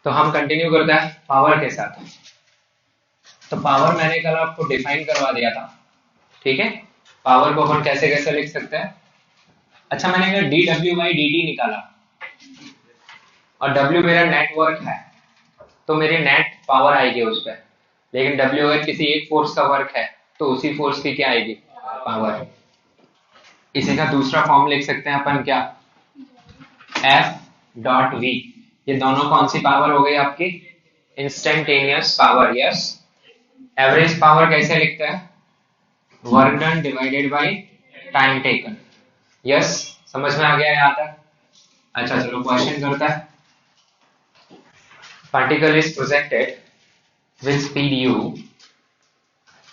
तो हम कंटिन्यू करते हैं पावर के साथ। तो पावर मैंने कल आपको डिफाइन करवा दिया था, ठीक है। पावर को अपन कैसे कैसे लिख सकते हैं। अच्छा, मैंने कहा D W by D T निकाला और डब्ल्यू मेरा नेटवर्क है, तो मेरी नेट पावर आएगी उस पर। लेकिन डब्ल्यू अगर किसी एक फोर्स का वर्क है तो उसी फोर्स की क्या आएगी, पावर। इसी का दूसरा फॉर्म लिख सकते हैं अपन, क्या, एफ डॉट वी। ये दोनों कौन सी पावर हो गई आपकी, instantaneous power, yes. Average power कैसे लिखते हैं, work done divided by time taken, yes. समझ में आ गया यहाँ तक। अच्छा चलो क्वेश्चन करता है। particle is projected with speed u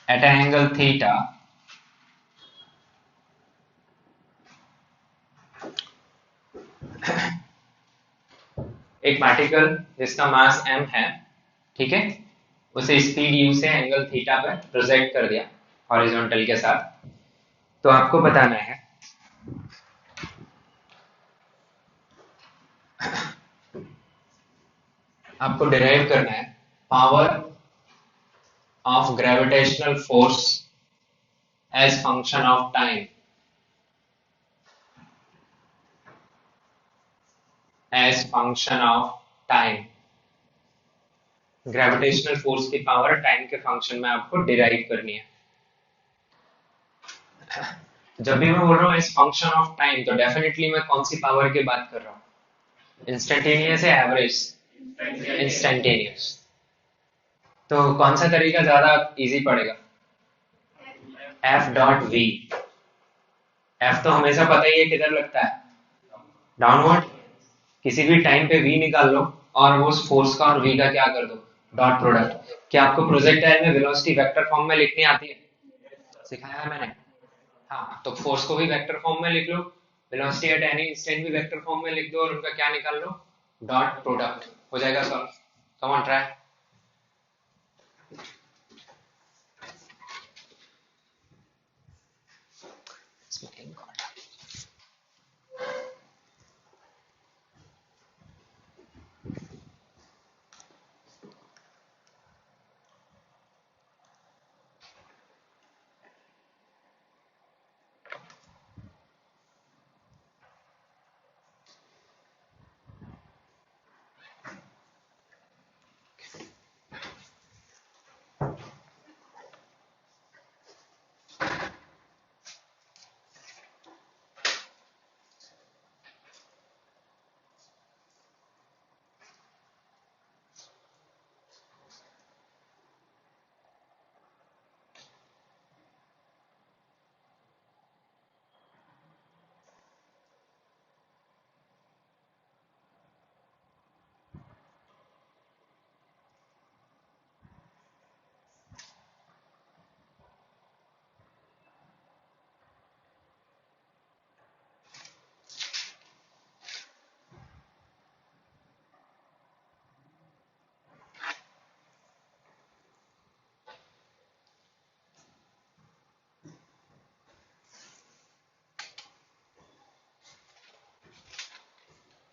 at an angle theta एक पार्टिकल जिसका मास m है, ठीक है, उसे स्पीड u से एंगल थीटा पर प्रोजेक्ट कर दिया हॉरिजॉन्टल के साथ। तो आपको बताना है आपको डिराइव करना है power of gravitational force as function of time, as function of time. Gravitational force की पावर टाइम के फंक्शन में आपको डिराइव करनी है। जब भी मैं बोल रहा हूँ एज फंक्शन ऑफ टाइम, तो डेफिनेटली मैं कौन सी पावर की बात कर रहा हूँ, इंस्टेंटेनियस या एवरेज, इंस्टेंटेनियस। तो कौन सा तरीका ज्यादा इजी पड़ेगा, एफ डॉट वी। एफ तो हमेशा पता ही है किधर लगता है, डाउनवर्ड। किसी भी टाइम पे वी निकाल लो और वो उस फोर्स का और वी का क्या कर दो, डॉट प्रोडक्ट। क्या आपको प्रोजेक्टाइल में वेलोसिटी वेक्टर फॉर्म में लिखनी आती है, सिखाया है मैंने। हाँ, तो फोर्स को भी वेक्टर फॉर्म में लिख लो, वेलोसिटी एट एनी इंस्टेंट भी वेक्टर फॉर्म में लिख दो और उनका क्या निकाल लो, डॉट प्रोडक्ट। हो जाएगा solve. Come on try.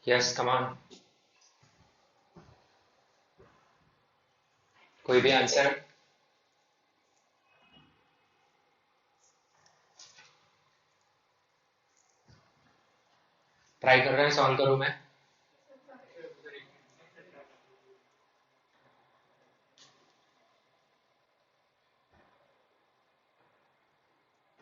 Yes come on. कोई भी आंसर। ट्राई कर रहे हैं, सॉल्व करूं मैं।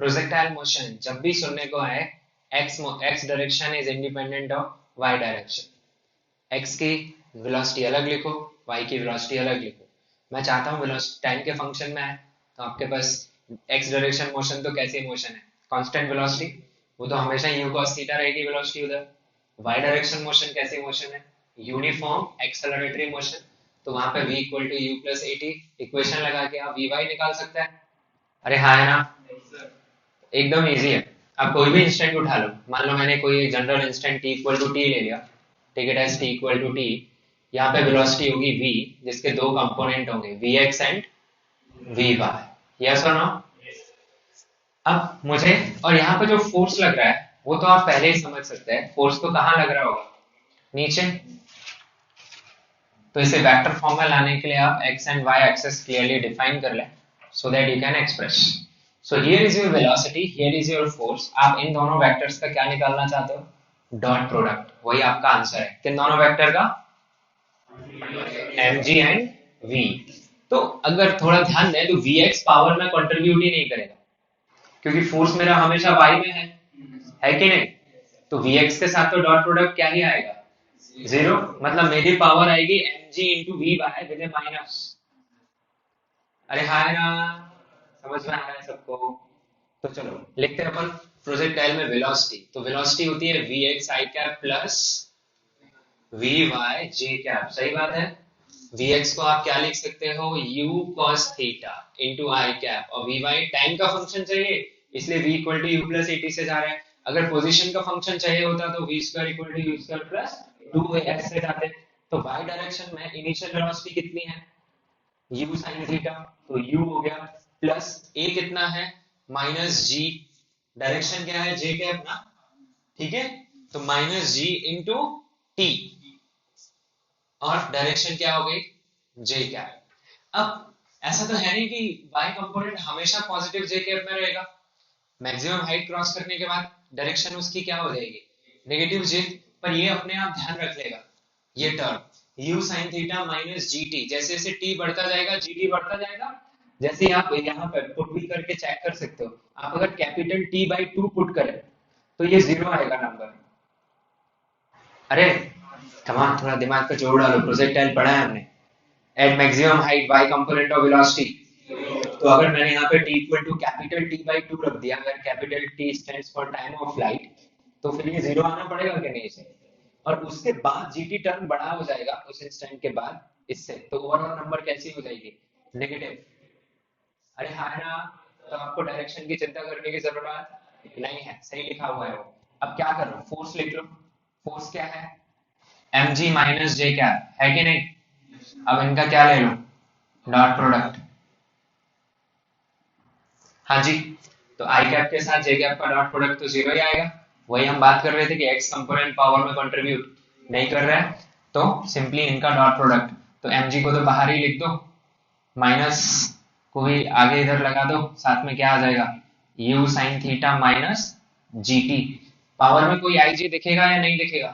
प्रोजेक्टाइल मोशन जब भी सुनने को है, X direction is independent of Y direction. X की वेलोसिटी अलग लिखो, वाई की वेलोसिटी अलग लिखो। मैं चाहता हूँ वेलोसिटी टाइम के फंक्शन में है, तो आपके पास एक्स डायरेक्शन मोशन तो कैसी मोशन है, कांस्टेंट वेलोसिटी, वो तो हमेशा यू cos थीटा रहेगी वेलोसिटी उधर। वाई डायरेक्शन मोशन कैसी मोशन है, यूनिफॉर्म एक्सेलरेटरी मोशन, तो वहां पे v equal to u plus a t. Equation लगा के आप वी वाई निकाल सकते हैं। अरे हाँ है ना, एकदम इजी है। आप कोई भी इंस्टेंट उठा लो, मान लो मैंने कोई general instant t equal to t ले लिया, ठीक है, t इक्वल टू टी। यहाँ पे वेलोसिटी होगी v, जिसके दो कंपोनेंट होंगे vx एंड vy, यस और नो। अब मुझे, और यहाँ पे जो फोर्स लग रहा है वो तो आप पहले ही समझ सकते हैं, फोर्स तो कहाँ लग रहा होगा, नीचे। तो इसे वेक्टर फॉर्म में लाने के लिए आप x and y axes clearly define कर लें so that you can express. So here is your velocity, here is your force. आप इन दोनों वेक्टर्स का क्या निकालना चाहते हो? Dot product. वही आपका आंसर है. किन दोनों वेक्टर का? mg and v. तो अगर थोड़ा ध्यान दें तो vx पावर में कंट्रीब्यूट ही नहीं करेगा क्योंकि फोर्स मेरा हमेशा y में है कि नहीं? तो vx के साथ तो डॉट प्रोडक्ट क्या ही आएगा? जीरो. मतलब मेरी पावर आएगी mg into v by with minus. अरे हाय ना, समझ में आ रहा है सबको? तो चलो लिखते हैं अपन प्रोजेक्टाइल में वेलोसिटी. तो वेलोसिटी होती है vx i cap plus vy j cap. सही बात है. vx को आप क्या लिख सकते हो? u cos theta into i cap. और vy टाइम का फंक्शन चाहिए इसलिए v equal to u plus a t से जा रहे हैं. अगर पोजीशन का फंक्शन चाहिए होता तो v square equal to u square plus 2x से जाते. तो y डायरेक्शन में इनिशियल वेलोसिटी कितनी है? u sin theta. तो u हो गया प्लस a कितना है? Minus g. डायरेक्शन क्या है? j कैप ना. ठीक है. तो माइनस g इंटू t और डायरेक्शन क्या हो गई? j cap. अब ऐसा तो है नहीं कि y कंपोनेंट हमेशा पॉजिटिव j कैप में रहेगा. मैक्सिमम हाइट क्रॉस करने के बाद डायरेक्शन उसकी क्या हो जाएगी? Negative j. पर ये अपने आप ध्यान रख लेगा ये term u sin theta minus gt. जैसे जैसे t बढ़ता जाएगा gt बढ़ता जाएगा. जैसे आप यहाँ पर पुट भी करके चेक कर सकते हो. आप अगर कैपिटल T बाई 2 पुट करें तो ये जीरो आएगा नंबर. अरे कमान, थोड़ा दिमाग का जोर डालो. प्रोजेक्टाइल पढ़ा है हमने. At maximum height y component of velocity. तो अगर मैंने यहाँ पे t equal to capital T by 2 रख दिया, अगर capital T stands for time of flight, तो फिर ये जीरो आना पड़ेगा कि नहीं इसे? और उसके बाद जीटी टर्म बड़ा हो जाएगा उस इंस्टेंट के बाद इससे. तो ओवरऑल नंबर कैसी हो जाएगी? नेगेटिव. अरे हाँ ना. तो आपको डायरेक्शन की चिंता करने की जरूरत नहीं है. सही लिखा हुआ है वो. अब क्या कर लो? फोर्स लिख लो. फोर्स क्या है? mg माइनस j कैप है कि नहीं? अब इनका क्या ले लो? Dot product. हाँ जी. तो आई कैप के साथ जे कैप का डॉट प्रोडक्ट तो जीरो ही आएगा. वही हम बात कर रहे थे कि एक्स कंपोनेंट पावर में कंट्रीब्यूट नहीं कर रहा है तो सिंपली इनका डॉट प्रोडक्ट. तो mg को तो बाहर ही लिख दो, माइनस को भी आगे इधर लगा दो. साथ में क्या आ जाएगा? u sin theta minus gt. Power में कोई आई जी दिखेगा या नहीं दिखेगा?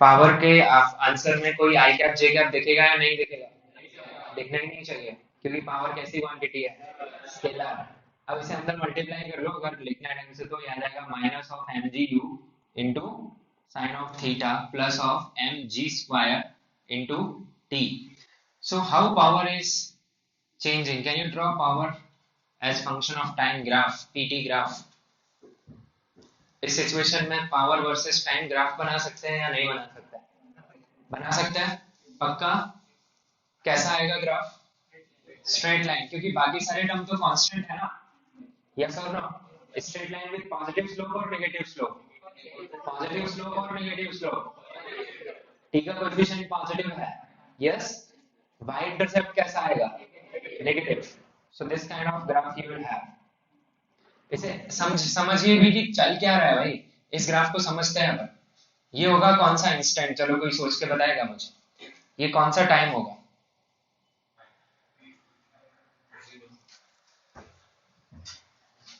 पावर के आंसर में कोई आई कैप जे कैप दिखेगा या नहीं दिखेगा? दिखना ही नहीं चाहिए क्योंकि पावर कैसी क्वांटिटी है? स्केलर. अब इसे अंदर मल्टीप्लाई कर लो. अगर लिखना है ढंग से तो याद आएगा minus of M G u into sine of theta plus of M G square into t. So how power is changing? Can you draw power as function of time graph, pt graph? इस situation में power versus time graph बना सकते हैं या नहीं बना सकते? बना सकते हैं पक्का. कैसा आएगा ग्राफ? स्ट्रेट लाइन, क्योंकि बाकी सारे टर्म तो कांस्टेंट है ना. यस और no? Straight line with positive slope और नेगेटिव स्लोप. पॉजिटिव स्लोप और नेगेटिव स्लोप. टी का कोएफिशिएंट पॉजिटिव है. यस. y इंटरसेप्ट कैसा आएगा? Negative. So this kind of graph you will have. इसे समझिए भी कि चल क्या रहा है भाई. इस ग्राफ को समझते हैं अपन. ये होगा कौन सा इंस्टेंट? चलो कोई सोच के बताएगा मुझे. ये कौन सा टाइम होगा?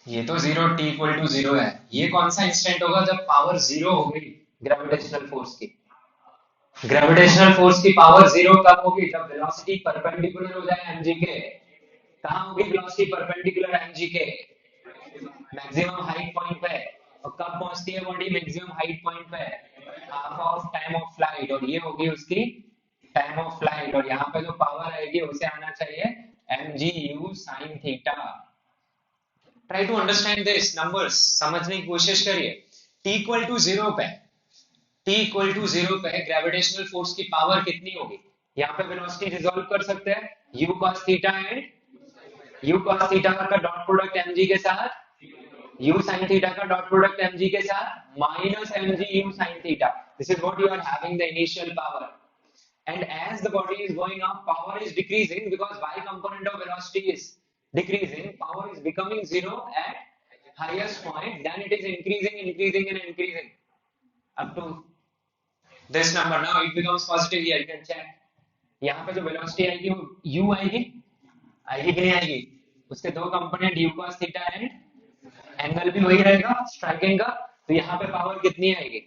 ये तो zero, t equal to zero है. ये कौन सा इंस्टेंट होगा जब पावर जीरो हो गई ग्रेविटेशनल फोर्स की? ग्रेविटेशनल फोर्स की पावर जीरो कब होगी? जब वेलोसिटी परपेंडिकुलर हो जाए mg के. कहां होगी वेलोसिटी परपेंडिकुलर mg के? मैक्सिमम हाइट पॉइंट पे. और कब पहुंचती है बॉडी मैक्सिमम हाइट पॉइंट पे? Half of time of flight. और ये होगी उसकी टाइम ऑफ फ्लाइट. और यहाँ पे जो पावर आएगी उसे आना चाहिए mg u sin theta. Try to understand this numbers. समझने की कोशिश करिए. t इक्वल टू जीरो पे, t इक्वल टू जीरो पे ग्रेविटेशनल फोर्स की पावर कितनी होगी? यहाँ पे वेलोसिटी रिजॉल्व कर सकते हैं u cos theta and u cos theta का डॉट प्रोडक्ट mg के साथ u sin थीटा का डॉट प्रोडक्ट mg के साथ minus mg u sin theta. This is what you are having the initial power. And as the body is going up, power is decreasing because y component of velocity is decreasing. Power is becoming zero at highest point. Then it is increasing, increasing, and increasing up to this number. Now it becomes positive here. You can check. यहाँ पे जो velocity आएगी वो u आएगी, आएगी कि नहीं आएगी? उसके दो component u cos theta and angle भी वही रहेगा स्ट्राइकिंग का, तो यहाँ पे पावर कितनी आएगी?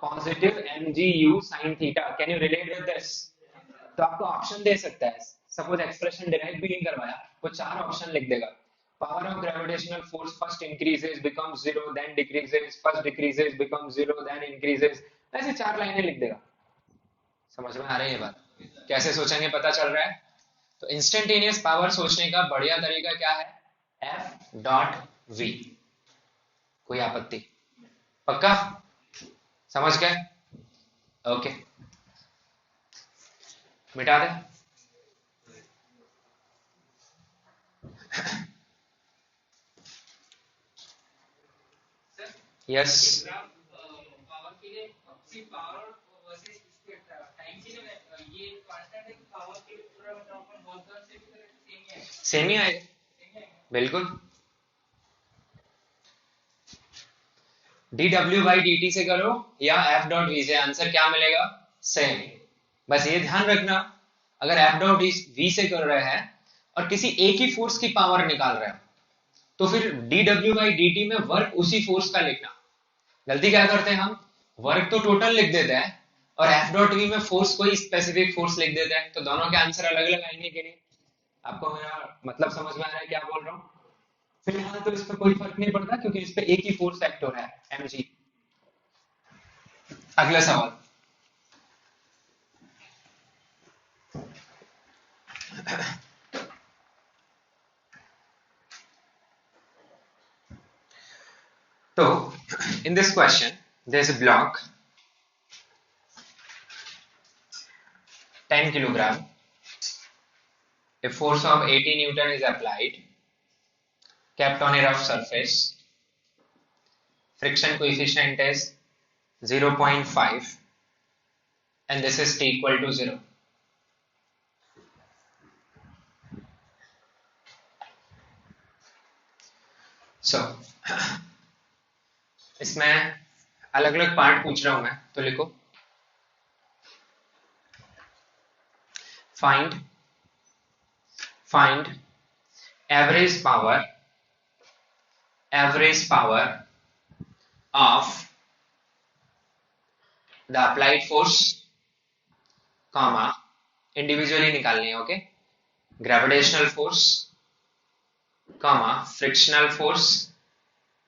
Positive mgu sin theta. Can you relate with this? तो आपको ऑप्शन दे सकता है, सपोज एक्सप्रेशन डिराइव भी नहीं करवाया, वो चार ऑप्शन लिख देगा। Power of gravitational force first increases becomes zero then decreases, first decreases becomes zero then increases, ऐसे चार लाइनें लिख देगा। समझ में आ रही है बात? कैसे सोचेंगे पता चल रहा है? तो इंस्टेंटेनियस पावर सोचने का बढ़िया तरीका क्या है? F dot V. कोई आपत्ति? पक्का? समझ गए? ओके, मिटा दे। यस, सेम ही आएगा बिल्कुल। dw बाई dt से करो या f डॉट v से, आंसर क्या मिलेगा? सेम। बस ये ध्यान रखना, अगर f डॉट v से कर रहे हैं और किसी एक ही फोर्स की पावर निकाल रहे हैं तो फिर dw बाई dt में वर्क उसी फोर्स का लिखना। गलती क्या करते हैं हम? वर्क तो टोटल लिख देते हैं और f डॉट v में फोर्स कोई स्पेसिफिक फोर्स लिख देते हैं, तो दोनों के आंसर अलग अलग आएंगे कि नहीं? आपको मेरा मतलब समझ में आ रहा है क्या बोल रहा हूँ? फिलहाल तो इस पर कोई फर्क नहीं पड़ता क्योंकि इस पे एक ही फोर्स एक्ट हो रहा है, mg। अगला सवाल। तो in this question there's a block 10 kilogram, a force of 80 newton is applied, kept on a rough surface, friction coefficient is 0.5 and this is t equal to 0. So इसमें अलग अलग part पूछ रहा हूं मैं, तो लिखो find average power of the applied force, comma individually निकालनी है, okay? Gravitational force, comma frictional force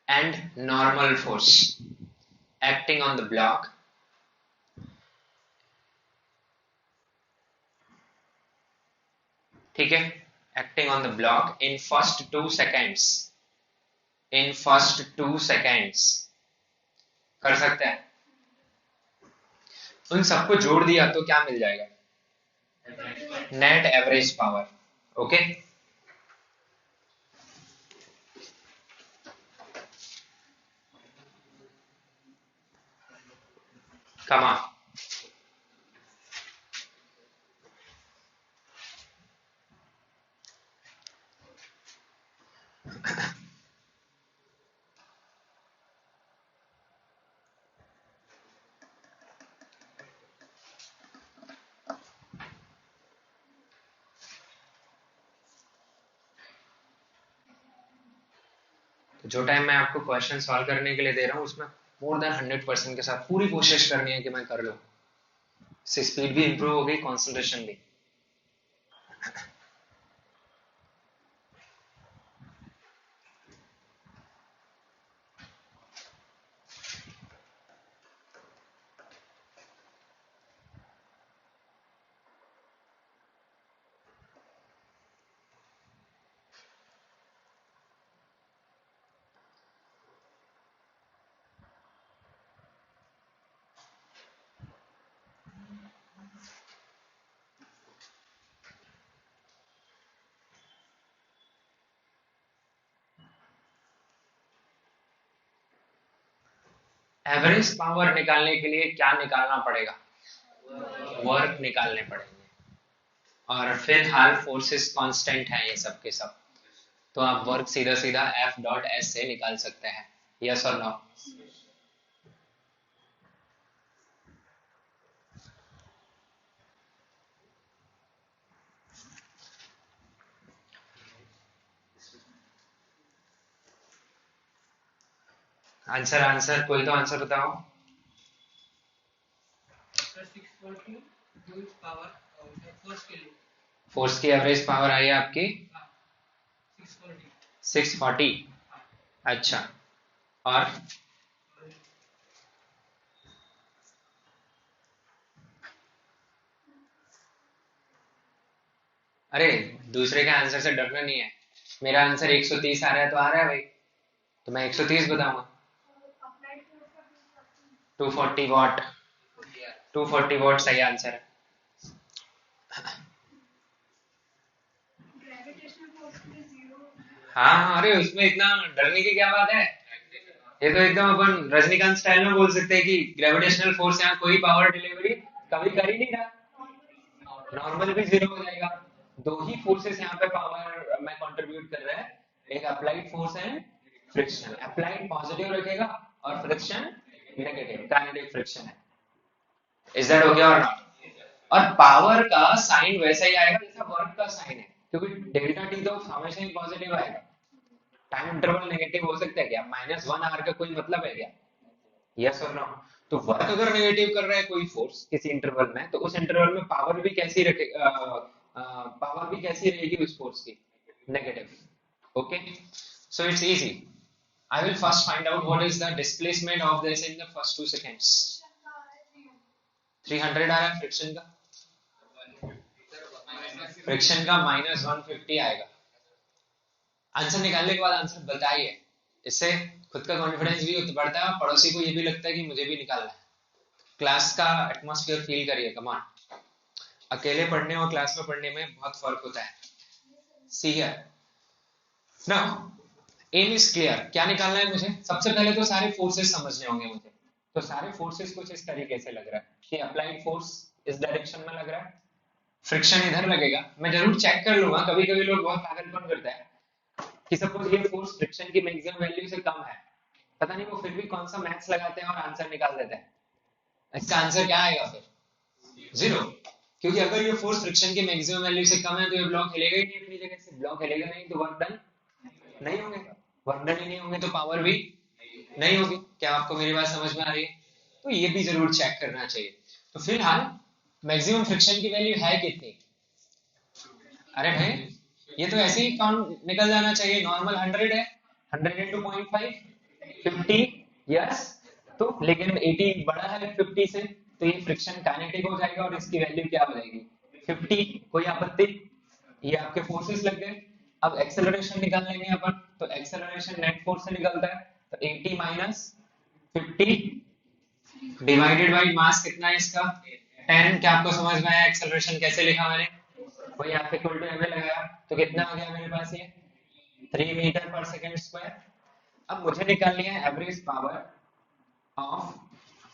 and normal force acting on the block ठीक है, acting on the block in first 2 seconds, in first 2 seconds। कर सकते हैं? उन सबको जोड़ दिया तो क्या मिल जाएगा? Net average power, okay? कमा जो टाइम मैं आपको क्वेश्चन सॉल्व करने के लिए दे रहा हूँ उसमें मोर देन 100% के साथ पूरी कोशिश करनी है कि मैं कर लूँ। स्पीड भी इंप्रूव हो गई, कंसंट्रेशन भी। एवरेज पावर निकालने के लिए क्या निकालना पड़ेगा? वर्क निकालने पड़ेंगे, और फिलहाल फोर्सेस कांस्टेंट हैं ये सब के सब, तो आप वर्क सीधा सीधा एफ डॉट एस से निकाल सकते हैं। यस और नो? आंसर आंसर कोई तो आंसर बताओ। 640 जूल पावर फोर्स के लिए। फोर्स की एवरेज पावर आई है आपकी 640। 640। अच्छा, और अरे दूसरे के आंसर से डरना नहीं है। मेरा आंसर 130 आ रहा है तो आ रहा है भाई, तो मैं 130 बताऊंगा। 240 वॉट। 240 वॉट सही आंसर है। हाँ हाँ, अरे उसमें इतना डरने की क्या बात है। ये तो एकदम अपन रजनीकांत स्टाइल में बोल सकते हैं कि ग्रेविटेशनल फोर्स यहाँ कोई पावर डिलीवरी कभी कर ही नहीं रहा, नॉर्मल भी जीरो हो जाएगा। दो ही फोर्सेस यहाँ पे पावर में कंट्रीब्यूट कर रहे हैं, एक अप्लाइड फोर्स है, फ्रिक्शन। अप्लाइड पॉजिटिव रखेगा और फ्रिक्शन नेगेटिव, काइनेटिक फ्रिक्शन है। इज दैट ओके और नॉट? और पावर का साइन वैसा ही आएगा जैसा वर्क का साइन है, क्योंकि डेल्टा टी तो हमेशा ही पॉजिटिव आएगा। टाइम इंटरवल नेगेटिव हो सकता है क्या? -1 आवर का कोई मतलब है क्या? यस और नो? तो वर्क अगर नेगेटिव कर रहा है कोई फोर्स किसी इंटरवल में, तो उस इंटरवल में पावर भी कैसी रखे, पावर भी कैसी रहेगी उस फोर्स की? Negative. Okay, so it's easy. I will first find out what is the displacement of this in the first 2 seconds. 300 आ रहा है फ्रिक्शन का, फ्रिक्शन का -150 आएगा। आंसर निकालने के बाद आंसर बताइए, इससे खुद का कॉन्फिडेंस भी बढ़ता है और पड़ोसी को ये भी लगता है कि मुझे भी निकालना है। क्लास का एटमॉस्फेयर फील करिए, कमान। अकेले पढ़ने और क्लास में पढ़ने में बहुत फर्क होता है। See here now, M is clear. क्या निकालना है मुझे? सबसे पहले तो सारे फोर्सेस समझने होंगे मुझे। तो सारे फोर्सेस कुछ इस तरीके से लग रहा है कि अप्लाइड फोर्स इस डायरेक्शन में लग रहा है, फ्रिक्शन इधर लगेगा। मैं जरूर चेक कर लूंगा, कभी कभी लोग बहुत पागलपन करते हैं कि सपोज ये फोर्स फ्रिक्शन की मैक्सिमम वैल्यू से कम है, पता नहीं वो फिर भी कौन सा मैथ्स लगाते हैं और आंसर निकाल देते हैं। इसका आंसर क्या आएगा फिर? जीरो। क्योंकि अगर ये फोर्स फ्रिक्शन की मैक्सिमम वैल्यू से कम है तो ये ब्लॉक हिलेगा ही नहीं अपनी जगह से। ब्लॉक हिलेगा नहीं तो वर्क डन नहीं होंगे, वर्क डन ही नहीं होंगे तो पावर भी नहीं होगी। क्या आपको मेरी बात समझ में आ रही है? तो ये भी जरूर चेक करना चाहिए। तो फिलहाल मैक्सिमम फ्रिक्शन की वैल्यू है कितनी? अरे भाई, ये तो ऐसे ही काउंट निकल जाना चाहिए। नॉर्मल 100 है, 100 इंटू 0.5 50। यस, तो लेकिन 80 बड़ा है 50 से, तो ये फ्रिक्शन काइनेटिक हो जाएगा और इसकी वैल्यू क्या हो जाएगी? 50। कोई आपत्ति? ये आपके फोर्सेस लग गए। अब एक्सेलरेशन निकाल लेंगे अपन, तो एक्सेलरेशन नेट फोर्स से निकलता है, तो 80 माइनस 50 डिवाइडेड बाई मास कितना है इसका? 10। क्या आपको समझ में आया एक्सेलरेशन कैसे लिखा मैंने? वही आप इक्वल टू एम लगाया, तो कितना आ गया मेरे पास ये? 3 मीटर पर सेकेंड स्क्वायर। अब मुझे निकालनी है average power of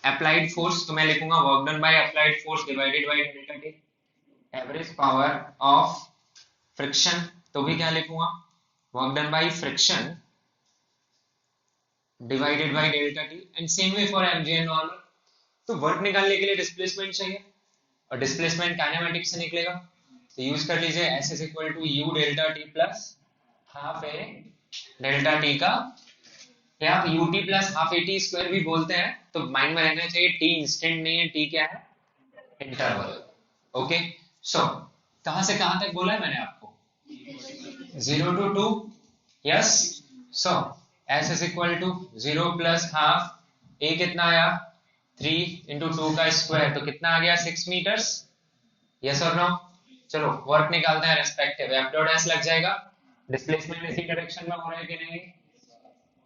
applied force, तो मैं लिखूंगा work done by applied force divided by delta T. Average power of friction, तो भी क्या लिखूंगा? Work done by friction divided by delta T. And same way for MG and normal. तो work निकालने के लिए डिस्प्लेसमेंट चाहिए, और डिस्प्लेसमेंट काइनेमेटिक्स से निकलेगा, तो यूज कर लीजिए S is equal to u delta t plus half a delta t का, या आप u t plus half A T square भी बोलते हैं। तो माइंड में रहना चाहिए टी इंस्टेंट नहीं है, टी क्या है? इंटरवल। ओके, सो कहां से कहां तक बोला है मैंने आपको? 0 to 2। Yes, so S is equal to 0 plus half A कितना आया? 3 into 2 का स्क्वायर, तो कितना आ गया? 6 मीटर्स। यस और नो? चलो वर्क निकालते हैं रेस्पेक्टिव। एफ डॉट एस लग जाएगा, डिस्प्लेसमेंट इसी डायरेक्शन में हो रहा है कि नहीं?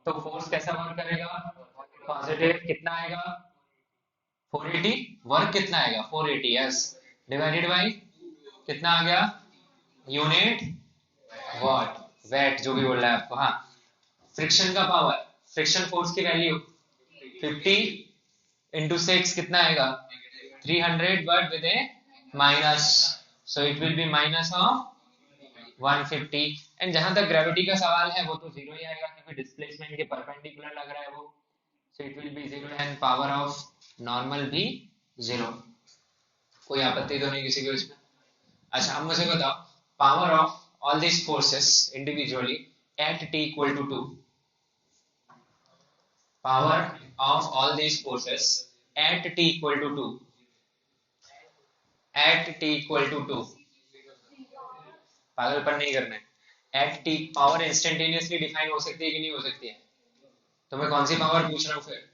तो फोर्स कैसा वर्क करेगा? पॉजिटिव। कितना आएगा? 480। वर्क कितना आएगा? 480। यस, डिवाइडेड बाई कितना आ गया? यूनिट वॉट, वेट, जो भी बोल रहा है आपको। हाँ, फ्रिक्शन का पावर, फ्रिक्शन फोर्स की वैल्यू 50 into 6 कितना आएगा? 300, but with A minus, so it will B minus of 150। And जहां तक ग्रेविटी का सवाल है वो तो जीरो ही आएगा, क्योंकि डिस्प्लेसमेंट के परपेंडिकुलर लग रहा है वो, so it will B zero. And power of normal भी जीरो। कोई आपत्ति तो नहीं किसी को इसमें? अच्छा, अब मुझे बताओ power of all this forces individually at t equal to 2। Power of all these forces at t equal to 2, at t equal to 2, पागलपन नहीं करना है। At t power instantaneously define हो सकती है कि नहीं हो सकती है? तो मैं कौन सी पावर पूछ रहा हूँ फिर?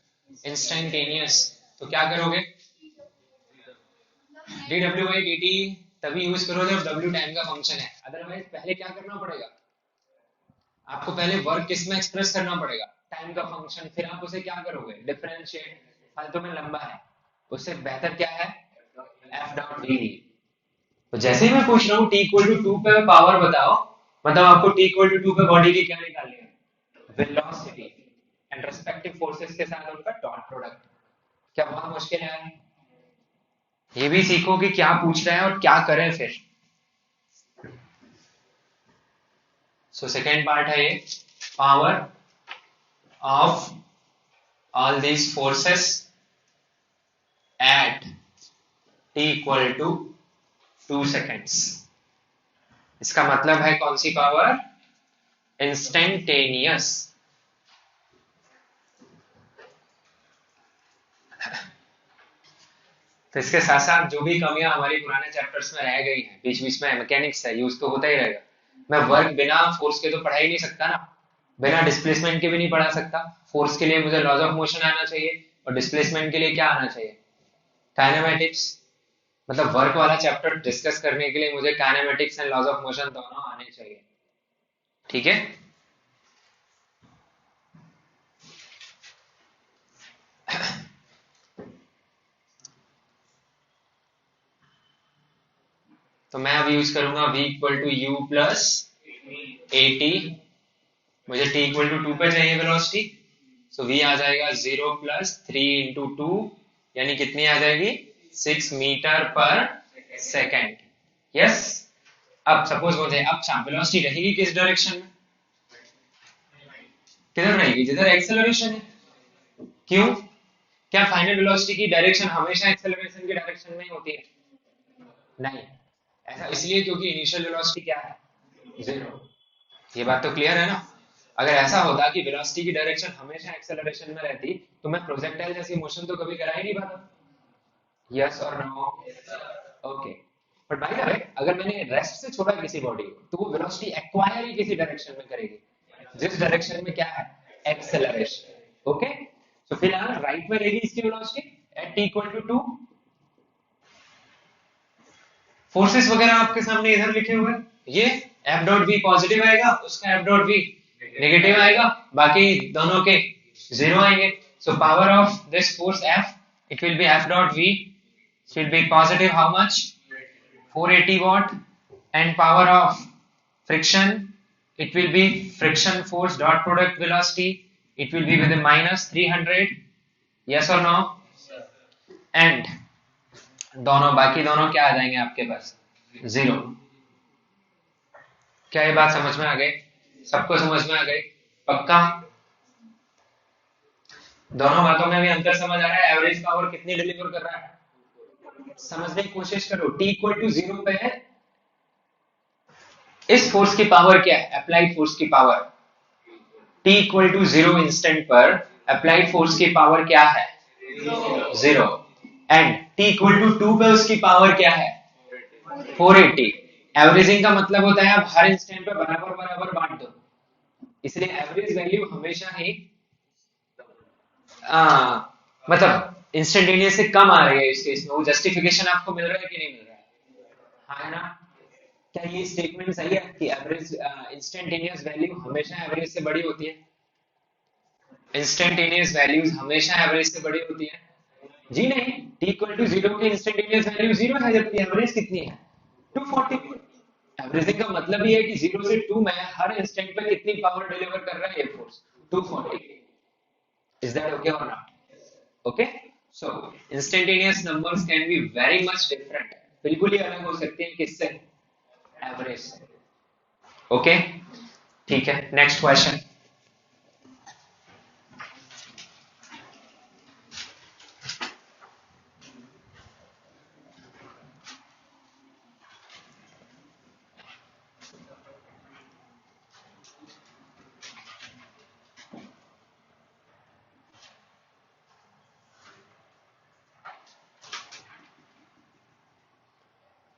इंस्टेंटेनियस। तो क्या करोगे? D W by D T तभी यूज करो जब डब्ल्यू टाइम का फंक्शन है, अदरवाइज पहले क्या करना पड़ेगा? आपको पहले वर्क किस में एक्सप्रेस करना पड़ेगा? टाइम का फंक्शन, फिर आप उसे क्या करोगे? डिफरेंशिएट। फालतू में लंबा है, उससे बेहतर क्या है? F dot D. तो जैसे ही मैं पूछ रहा हूँ टी इक्वल टू 2 पे पावर बताओ, मतलब आपको टी इक्वल टू 2 पे बॉडी की क्या निकालनी है? वेलोसिटी एंड रेस्पेक्टिव फोर्सेस के साथ उनका डॉट प्रोडक्ट। क्या बहुत मुश्किल है? ये भी सीखो कि क्या पूछ रहे हैं और क्या करें फिर। सो सेकेंड पार्ट है ये, power of all these forces at t equal to 2 seconds. इसका मतलब है कौन सी पावर? इंस्टेंटेनियस। तो इसके साथ साथ जो भी कमियां हमारी पुराने चैप्टर्स में रह गई हैं, बीच बीच में मैकेनिक्स है, यूज तो होता ही रहेगा। मैं वर्क बिना फोर्स के तो पढ़ा ही नहीं सकता ना, बिना डिस्प्लेसमेंट के भी नहीं पढ़ा सकता। फोर्स के लिए मुझे लॉज ऑफ मोशन आना चाहिए, और डिस्प्लेसमेंट के लिए क्या आना चाहिए? काइनेमेटिक्स। मतलब वर्क वाला चैप्टर डिस्कस करने के लिए मुझे kinematics and laws of motion दोनों आने चाहिए। ठीक है? तो मैं अब यूज करूंगा v equal to u plus a t. मुझे t इक्वल टू 2 पे चाहिए वेलोसिटी, सो v आ जाएगा 0 प्लस 3 इंटू 2, यानी कितनी आ जाएगी? 6 मीटर पर सेकेंड। यस। अब सपोज मुझे अब वेलोसिटी रहेगी किस डायरेक्शन में? किधर रहेगी? जिधर एक्सेलरेशन है। क्यों? क्या फाइनल वेलोसिटी की डायरेक्शन हमेशा एक्सेलरेशन की डायरेक्शन में होती है? नहीं। ऐसा इसलिए क्योंकि इनिशियल वेलोसिटी क्या है? 0। ये बात तो क्लियर है ना? अगर ऐसा होता कि वेलोसिटी की डायरेक्शन हमेशा एक्सेलरेशन में रहती, तो मैं प्रोजेक्टाइल जैसी मोशन तो कभी करा ही नहीं पाता। यस और no? Okay. But by the way, अगर मैंने रेस्ट से छोड़ा किसी बॉडी को, तो वो वेलोसिटी एक्वायर ही किसी डायरेक्शन में करेगी, जिस डायरेक्शन में क्या है? एक्सेलरेशन। ओके। सो फिलहाल राइट में रहेगी इसकी velocity at t equal to 2। Forces वगैरह आपके सामने इधर लिखे हुए हैं। ये एफ डॉट वी पॉजिटिव आएगा, उसका एफ डॉट वी नेगेटिव आएगा, बाकी दोनों के 0 आएंगे। So power of this force F, it will be F dot v, it will be positive how much? 480 watt, and power of friction, it will be friction force dot product velocity, it will be with a minus 300। yes or no? and दोनों बाकी दोनों क्या आ जाएंगे आपके पास? 0। क्या ये बात समझ में आ गई? सबको समझ में आ गई? पक्का? दोनों बातों में भी अंतर समझ आ रहा है? एवरेज पावर कितनी डिलीवर कर रहा है समझने की कोशिश करो। t इक्वल टू 0 पे है, इस फोर्स की पावर क्या है? अप्लाइड फोर्स की power. t equal to 0 instant पर अप्लाइड फोर्स की पावर क्या है? 0। एंड t इक्वल टू 2 पे उसकी पावर क्या है? 480। एवरेजिंग का मतलब होता है आप हर इंस्टेंट पे बराबर बराबर बांट दो, इसलिए एवरेज वैल्यू हमेशा ही मतलब इंस्टेंटेनियस से कम आ रही है इस केस में। वो जस्टिफिकेशन आपको मिल रहा है कि नहीं मिल रहा है? हाँ है ना? क्या ये स्टेटमेंट सही है कि एवरेज इंस्टेंटेनियस वैल्यू हमेशा एवरेज से बड़ी होती है? इंस्टेंटेनियस वैल्यूज हमेशा एवरेज से बड़ी होती है? जी नहीं। t इक्वल टू 0 की इंस्टेंटेनियस वैल्यू 0 है, जबकि एवरेज कितनी है? 240। एवरेजिंग का मतलब ही है कि 0 से 2 में हर इंस्टेंट पे कितनी पावर डिलीवर कर रहा है ये फोर्स? 240। इज दैट ओके और not? Okay. So instantaneous numbers can be very much different, बिल्कुल ही अलग हो सकते हैं किससे? एवरेज से। ओके। ठीक है, नेक्स्ट क्वेश्चन।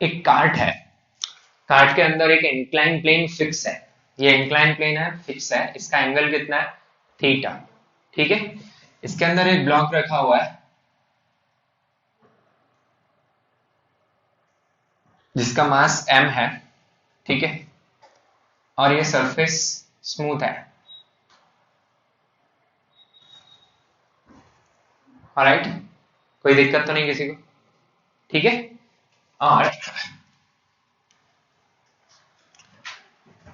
एक कार्ट है, कार्ट के अंदर एक इंक्लाइन प्लेन फिक्स है, ये इंक्लाइन प्लेन है, फिक्स है, इसका एंगल कितना है, थीटा, ठीक है। इसके अंदर एक ब्लॉक रखा हुआ है जिसका मास m है, ठीक है, और ये सरफेस स्मूथ है, ऑलराइट, कोई दिक्कत तो नहीं किसी को, ठीक है। और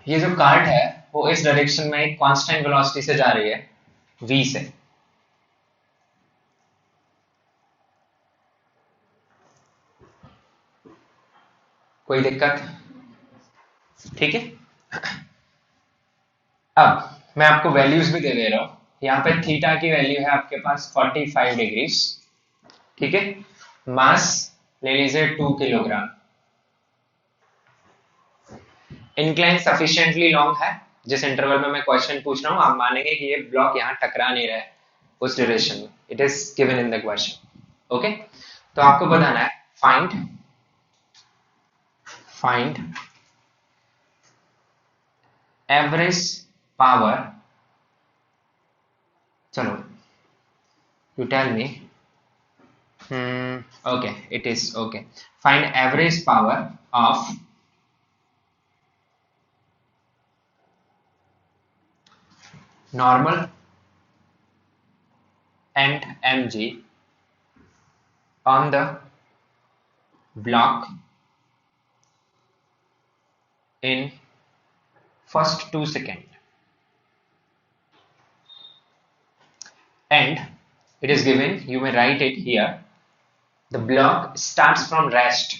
ये जो कार्ट है वो इस डायरेक्शन में एक कांस्टेंट वेलोसिटी से जा रही है, v से, कोई दिक्कत, ठीक है। अब मैं आपको वैल्यूज भी दे दे रहा हूं, यहाँ पे थीटा की वैल्यू है आपके पास 45 डिग्रीज, ठीक है। मास ले लीजिए 2 किलोग्राम, इंक्लाइन सफिशिएंटली लॉन्ग है, जिस इंटरवल में मैं क्वेश्चन पूछ रहा हूं आप मानेंगे कि ये ब्लॉक यहाँ टकरा नहीं रहा है उस ड्यूरेशन में, it is given in the question, okay. तो आपको बताना है फाइंड एवरेज पावर, चलो you tell me, okay, it is okay, find average power of normal and mg on the block in first 2 seconds, and it is given, you may write it here, the block starts from rest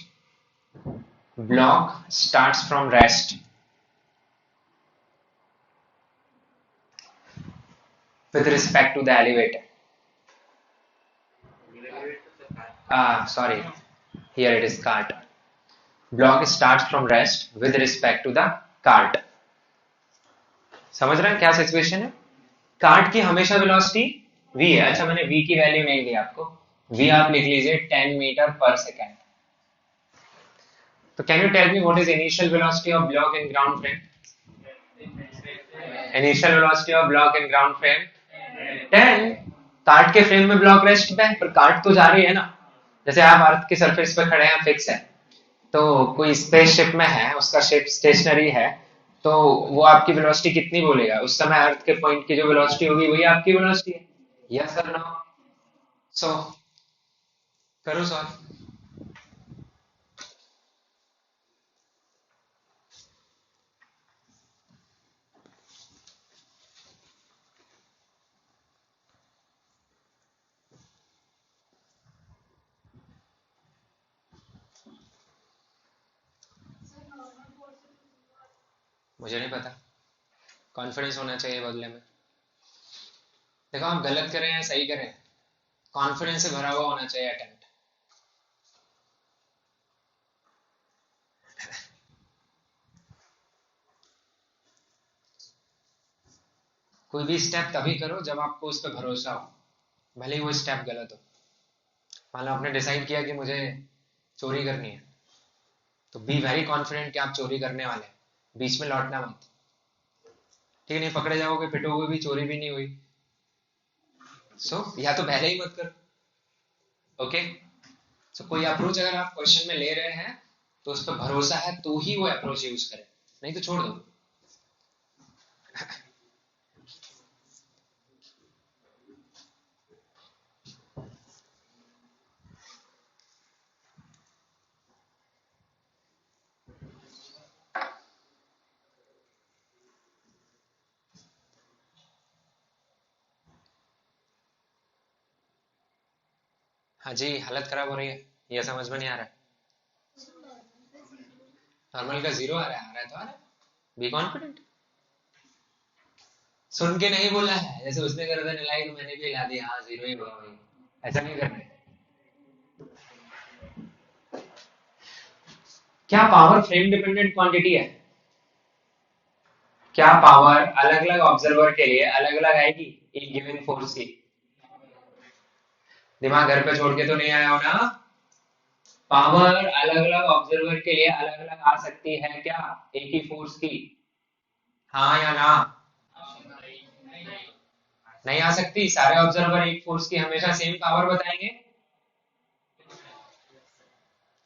with respect to the elevator, sorry, here it is cart, block starts from rest with respect to the cart, समझ रहे हैं क्या situation है। Cart की हमेशा velocity v है, अच्छा मैंने v की वैल्यू नहीं दी आपको, v आप लिख लीजिए 10 मीटर पर सेकेंड। तो can you tell me what is initial velocity of block in ground frame, initial velocity of block in ground frame 10, cart के फ्रेम में ब्लॉक रेस्ट पे है पर कार्ट तो जा रही है ना, जैसे आप अर्थ की सरफेस पे खड़े हैं फिक्स है, तो कोई स्पेसशिप में है उसका शिप स्टेशनरी है, तो वो आपकी वेलोसिटी कितनी बोलेगा, उस समय अर्थ के पॉइंट की जो वेलोसिटी होगी वही आपकी वेलोसिटी है, यस और नो। सो करो सॉल्व, मुझे नहीं पता, कॉन्फिडेंस होना चाहिए बदले में, देखो आप गलत करें या सही करें, कॉन्फिडेंस से भरा हुआ होना चाहिए अटेम्प्ट। कोई भी स्टेप तभी करो जब आपको उस पर भरोसा हो, भले ही वो स्टेप गलत हो। मान लो आपने डिसाइड किया कि मुझे चोरी करनी है, तो बी वेरी कॉन्फिडेंट कि आप चोरी करने वाले हैं, बीच में लौटना मत, ठीक है, नहीं पकड़े जाओगे पिटोगे भी, चोरी भी नहीं हुई, सो या तो पहले ही मत करो, ओके। सो कोई अप्रोच अगर आप क्वेश्चन में ले रहे हैं तो उस पर भरोसा है तो ही वो अप्रोच यूज करें, नहीं तो छोड़ दो। हाँ जी, हालत खराब हो रही है, यह समझ में नहीं आ रहा है, नॉर्मल का 0 आ रहा है तो आ रहा है, बी कॉन्फिडेंट, सुन के नहीं बोला है, जैसे उसने गर्दन हिलाई तो मैंने भी हिला दी, हाँ 0 ही हुआ भाई, ऐसा नहीं करना है। क्या पावर फ्रेम डिपेंडेंट क्वांटिटी है, क्या पावर अलग अलग ऑब्जर्वर के लिए अलग अलग आएगी एक गिवन फोर्स की, दिमाग घर पे छोड़ के तो नहीं आया हो ना, पावर अलग अलग ऑब्जर्वर के लिए अलग अलग आ सकती है क्या, एक ही फोर्स की? हाँ या ना? नहीं आ सकती। सारे ऑब्जर्वर एक फोर्स की हमेशा सेम पावर बताएंगे।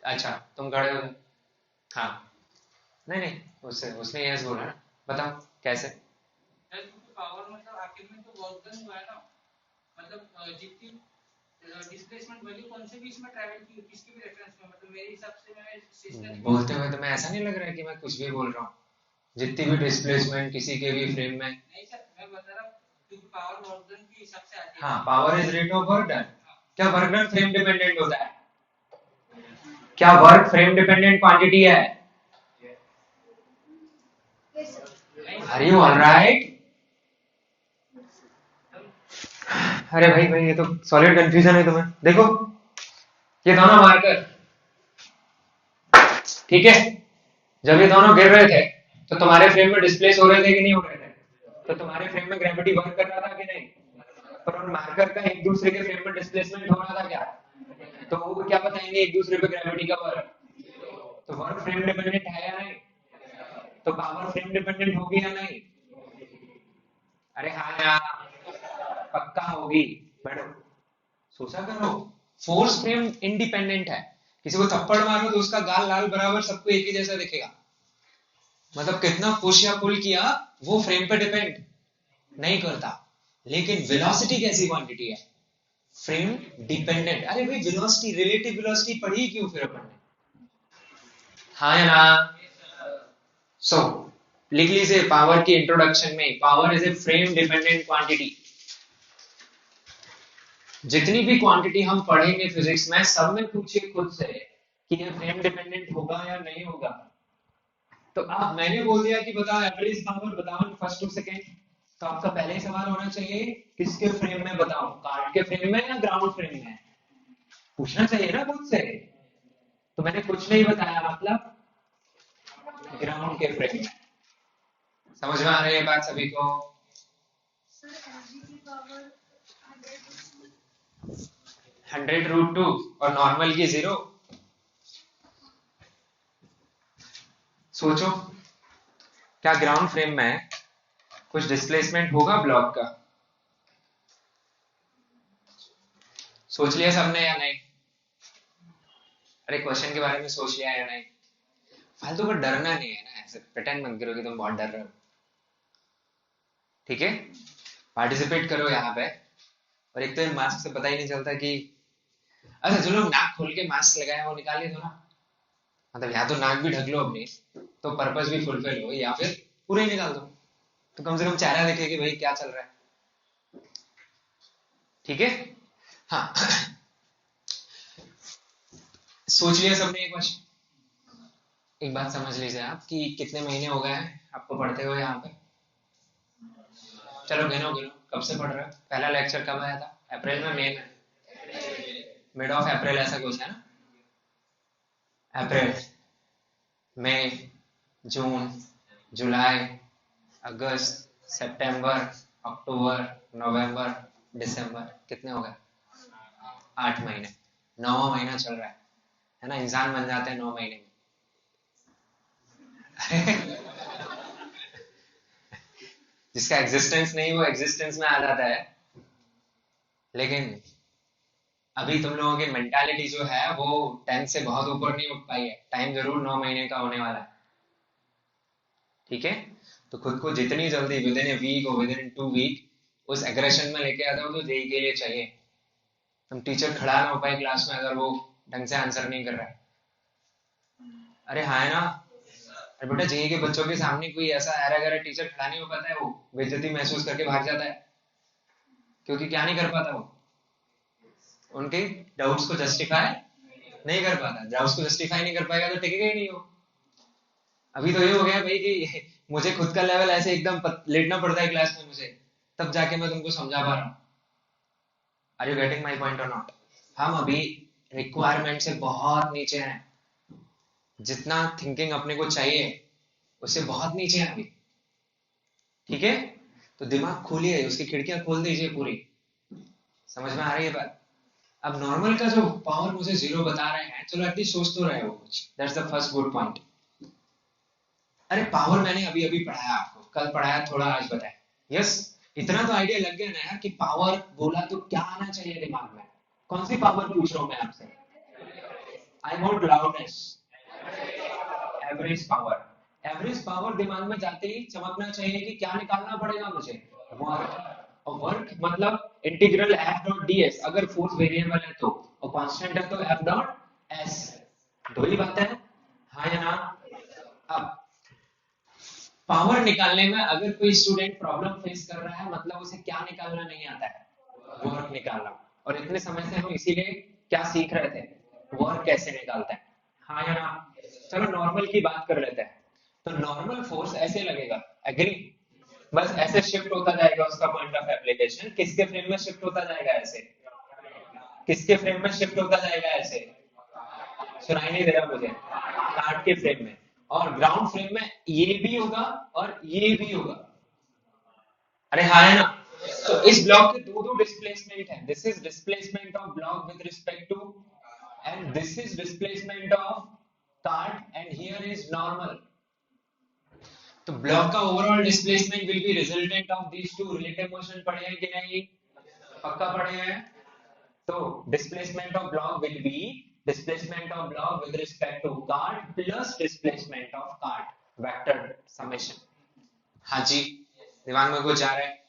अच्छा तुम खड़े हो। हाँ। नहीं नहीं, उससे उसने यस बोला ना। बताओ कैसे। पावर मतलब आखिर में तो वर्क डन हुआ है ना, मतलब जितनी डिस्प्लेसमेंट वैल्यू कौन से बीच में ट्रैवल की किसके भी रेफरेंस में, मतलब मेरे हिसाब से मैं स्टेशनरी बोलते हुए तुम्हें ऐसा नहीं लग रहा है कि मैं कुछ भी बोल रहा हूँ? जितनी भी डिस्प्लेसमेंट किसी के भी फ्रेम में। नहीं सर, मैं बता रहा हूँ क्योंकि पावर वर्क डन के हिसाब से आती है। हाँ, power is rate of work done. क्या वर्क डन फ्रेम डिपेंडेंट होता है? क्या वर्क फ्रेम डिपेंडेंट क्वांटिटी है? Are you alright? अरे भाई भाई, ये तो सॉलिड कंफ्यूजन है तुम्हें। देखो ये दोनों मार्कर, ठीक है, जब ये दोनों गिर रहे थे तो तुम्हारे फ्रेम में डिस्प्लेस हो रहे थे कि नहीं हो रहे थे? तो तुम्हारे फ्रेम में ग्रेविटी वर्क कर रहा था कि नहीं? पर उन मार्कर का एक दूसरे के फ्रेम में डिस्प्लेसमेंट हो रहा था क्या? तो वो क्या बताएंगे एक दूसरे पे ग्रेविटी का वर्क? तो वर्क फ्रेम डिपेंडेंट है या नहीं? तो पावर फ्रेम डिपेंडेंट होगी या नहीं? अरे हाँ यार, पक्का होगी। बैठो, सोचा करो। फोर्स फ्रेम इंडिपेंडेंट है। किसी को थप्पड़ मारो तो उसका गाल लाल बराबर सबको एक ही जैसा दिखेगा। मतलब कितना पुश या पुल किया वो फ्रेम पे डिपेंड नहीं करता। लेकिन वेलोसिटी कैसी क्वांटिटी है? Frame dependent. अरे भाई, वेलोसिटी, रिलेटिव वेलोसिटी पढ़ी क्यों फिर अपन ने? हाँ या ना? सो लिख लीजिए पावर की इंट्रोडक्शन में, power is a frame dependent quantity. जितनी भी क्वांटिटी हम पढ़ेंगे फिजिक्स में, सब में पूछिए खुद से कि ये फ्रेम डिपेंडेंट होगा या नहीं होगा। तो अब मैंने बोल दिया कि बताओ एवरेज पावर, बताओ फर्स्ट टू सेकेंड। तो आपका पहले ही सवाल होना चाहिए किसके फ्रेम में बताओ, कार्ड के फ्रेम में या ग्राउंड फ्रेम में? पूछना चाहिए ना खुद से। तो मैंने कुछ नहीं बताया, मतलब ग्राउंड के फ्रेम में। समझ में आ रही है बात सभी को? 100√2 और नॉर्मल की 0। सोचो, क्या ग्राउंड फ्रेम में कुछ डिस्प्लेसमेंट होगा ब्लॉक का? सोच लिया सबने या नहीं? अरे क्वेश्चन के बारे में सोच लिया या नहीं? फालतू का डरना नहीं है ना, ऐसे प्रिटेंड मत करो कि तुम बहुत डर रहे हो। ठीक है, पार्टिसिपेट करो यहाँ पे। और एक तो मास्क से पता ही नहीं चलता कि, अच्छा जो लोग नाक खोल के मास्क लगाए वो निकाल दो ना। मतलब या तो नाक भी ढक लो अपनी, तो पर्पस भी फुलफिल हो, या फिर पूरे ही निकाल दो, तो कम से कम चेहरा दिखे कि भाई क्या चल रहा है। ठीक है। हाँ। सोच लिया सबने एक क्वेश्चन? एक बात समझ लीजिए आप कि कितने महीने हो गए हैं आपको पढ़ते हुए यहाँ पे? चलो गिनो गिनो, कब से पढ़ रहे हो? पहला लेक्चर कब आया था? अप्रैल में, मई में? मिड ऑफ अप्रैल ऐसा कुछ है ना? अप्रैल, मई, जून, जुलाई, अगस्त, सितंबर, अक्टूबर, नवंबर, दिसंबर, कितने हो गए? 8 महीने। 9वां महीना चल रहा है ना? इंसान बन जाते हैं 9 महीने में। जिसका एग्जिस्टेंस नहीं वो एग्जिस्टेंस में आ जाता है। लेकिन अभी तुम लोगों की मेंटालिटी जो है वो 10 से बहुत ऊपर नहीं उठ पाई है। टाइम जरूर 9 महीने का होने वाला है। ठीक है, तो खुद को जितनी जल्दी विद इन ए वीक और विद इन 2 वीक उस एग्रेशन में लेके आता हो जो जेई के लिए चाहिए। हम टीचर खड़ा ना हो पाए क्लास में अगर वो ढंग से आंसर नहीं कर रहा है। अरे हाँ है ना? अरे बेटा, जेई के बच्चों के सामने कोई ऐसा ऐरा गैरा टीचर खड़ा नहीं हो पाता है, वो बेइज्जती महसूस करके भाग जाता है। क्योंकि क्या नहीं कर पाता वो? उनके डाउट्स को जस्टिफाई नहीं कर पाता। डाउट्स को जस्टिफाई नहीं कर पाएगा तो टिकेगा ही नहीं हो। अभी तो ये हो गया भाई कि मुझे खुद का लेवल ऐसे एकदम लेटना पड़ता है क्लास में मुझे, तब जाके मैं तुमको समझा पा रहा हूँ। Are you getting my point और नॉट? हम अभी रिक्वायरमेंट से बहुत नीचे हैं। जितना थिंकिंग अपने को चाहिए उससे बहुत नीचे है अभी। ठीक है, तो दिमाग खोलिए, उसकी खिड़कियां खोल दीजिए पूरी। समझ में आ रही है बात? अब नॉर्मल का जो पावर मुझे जीरो बता रहे हैं, चलो एटलीस्ट सोच तो रहे हो कुछ, that's the first good point. अरे पावर मैंने अभी अभी पढ़ाया आपको, कल पढ़ाया थोड़ा, आज बताया। यस, इतना तो आइडिया लग गया ना यार कि पावर बोला तो क्या आना चाहिए दिमाग में। कौन सी पावर पूछ रहा हूँ मैं आपसे? I want loudness. Average power. Average power दिमाग में जाते ही चमकना चाहिए कि क्या निकालना पड़ेगा मुझे? वर्क। और वर्क मतलब integral F dot D S, अगर फोर्स वेरिएबल है तो, और कांस्टेंट है तो एफ डॉट एस। दो ही बातें हैं, हाँ या ना? अब पावर निकालने में अगर कोई स्टूडेंट प्रॉब्लम फेस कर रहा है, मतलब उसे क्या निकालना नहीं आता है? वर्क निकालना। और इतने समय से हम इसीलिए क्या सीख रहे थे? वर्क कैसे निकालते हैं, हाँ या ना? चलो नॉर्मल की बात कर लेते हैं। तो नॉर्मल फोर्स ऐसे लगेगा, एग्री? बस ऐसे शिफ्ट होता जाएगा उसका पॉइंट ऑफ एप्लीकेशन। किसके फ्रेम में शिफ्ट होता जाएगा ऐसे? किसके फ्रेम में शिफ्ट होता जाएगा ऐसे? सुनाई नहीं दे रहा मुझे? कार्ड के फ्रेम में। और ग्राउंड फ्रेम में ये भी होगा और ये भी होगा। अरे हाँ है ना? तो इस ब्लॉक के दो दो डिस्प्लेसमेंट है। This is displacement of block with respect to, and this is displacement of card, and here is normal. तो ब्लॉक का overall displacement will be resultant of these two. Relative motion पढ़े हैं कि नहीं? पक्का पढ़े हैं? तो displacement of block will be displacement of block with respect to card plus displacement of card, vector summation. हाँ जी, दिमाग में कुछ आ रहा है?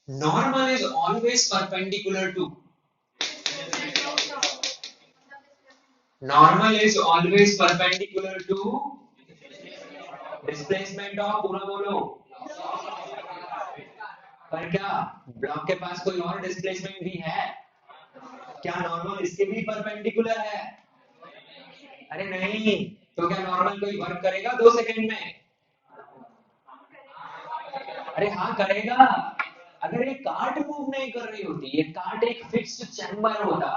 Normal is always perpendicular to, normal is always perpendicular to displacement of, पूरा बोलो। पर क्या ब्लॉक के पास कोई और डिस्प्लेसमेंट भी है? क्या नॉर्मल इसके भी परपेंडिकुलर है? अरे नहीं, तो क्या नॉर्मल कोई वर्क करेगा 2 सेकंड में? अरे हाँ करेगा। अगर ये कार्ट मूव नहीं कर रही होती, ये कार्ट एक फिक्स्ड चैम्बर होता,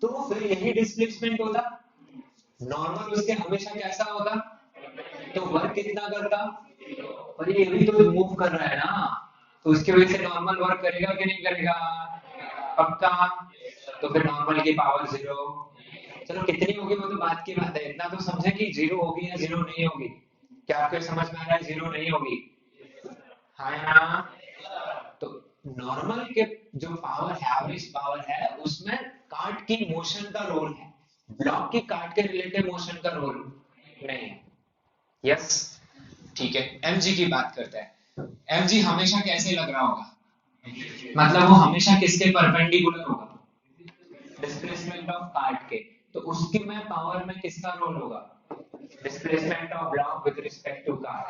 तो फिर यही डिस्प्लेसमेंट होता। नॉर्मल उसके हमेशा कैसा होगा? तो वर्क कितना करता? पर ये भी तो मूव कर रहा है ना, तो उसकी वजह से नॉर्मल वर्क करेगा कि नहीं करेगा? पक्का। तो फिर नॉर्मल की पावर जीरो। चलो कितनी होगी वो तो बात की बात है, इतना तो समझे कि जीरो होगी या जीरो नहीं होगी। क्या आपको समझ में आ रहा है जीरो नहीं होगी? हाँ या ना? तो नॉर्मल के जो पावर है, एवरेज पावर है, उसमें कार्ट की मोशन का रोल है, ब्लॉक की कार्ट के रिलेटेड मोशन का रोल नहीं है। यस, ठीक है। एमजी की बात करते हैं। एमजी हमेशा कैसे लग रहा होगा? मतलब वो हमेशा किसके परपेंडिकुलर होगा? डिस्प्लेसमेंट ऑफ कार्ट के। तो उसके में पावर में किसका रोल होगा? Displacement of block with respect to cart.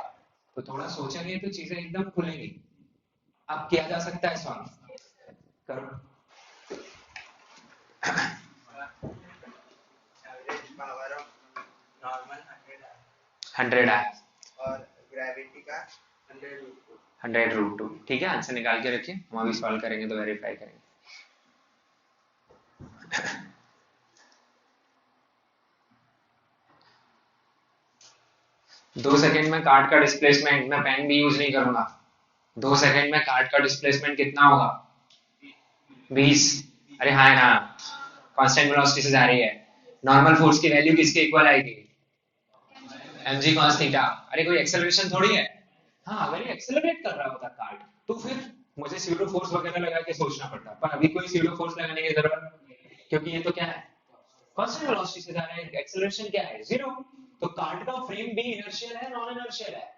तो थोड़ा सोचेंगे तो चीजें एकदम खुलेंगी। अब किया जा सकता है सॉल्व, करो। एवरेज पावर ऑफ नॉर्मल 100 है 100 आया और ग्रेविटी का 100√2। 100√2, ठीक है। आंसर निकाल के रखिए, हम अभी सॉल्व करेंगे तो वेरीफाई करेंगे। दो सेकंड में कार्ड का डिस्प्लेसमेंट, मैं पेन भी यूज नहीं करूंगा। 2 सेकंड में कार्ड का डिस्प्लेसमेंट कितना होगा? 20। अरे हाँ ना, कांस्टेंट वेलोसिटी से जा रही है। नॉर्मल फोर्स की वैल्यू किसके इक्वल आएगी? mg cos theta. अरे कोई एक्सेलरेशन थोड़ी है। हाँ, अगर ये एक्सेलरेट कर रहा होता कार्ड, तो फिर मुझे स्यूडो फोर्स वगैरह लगा के सोचना पड़ता, पर अभी कोई स्यूडो फोर्स लगाने की जरूरत, क्योंकि ये तो क्या है? कांस्टेंट वेलोसिटी से जा रहा है। एक्सेलरेशन क्या है? जीरो। तो कार्ड का फ्रेम भी इनर्शियल है, नॉन इनर्शियल है?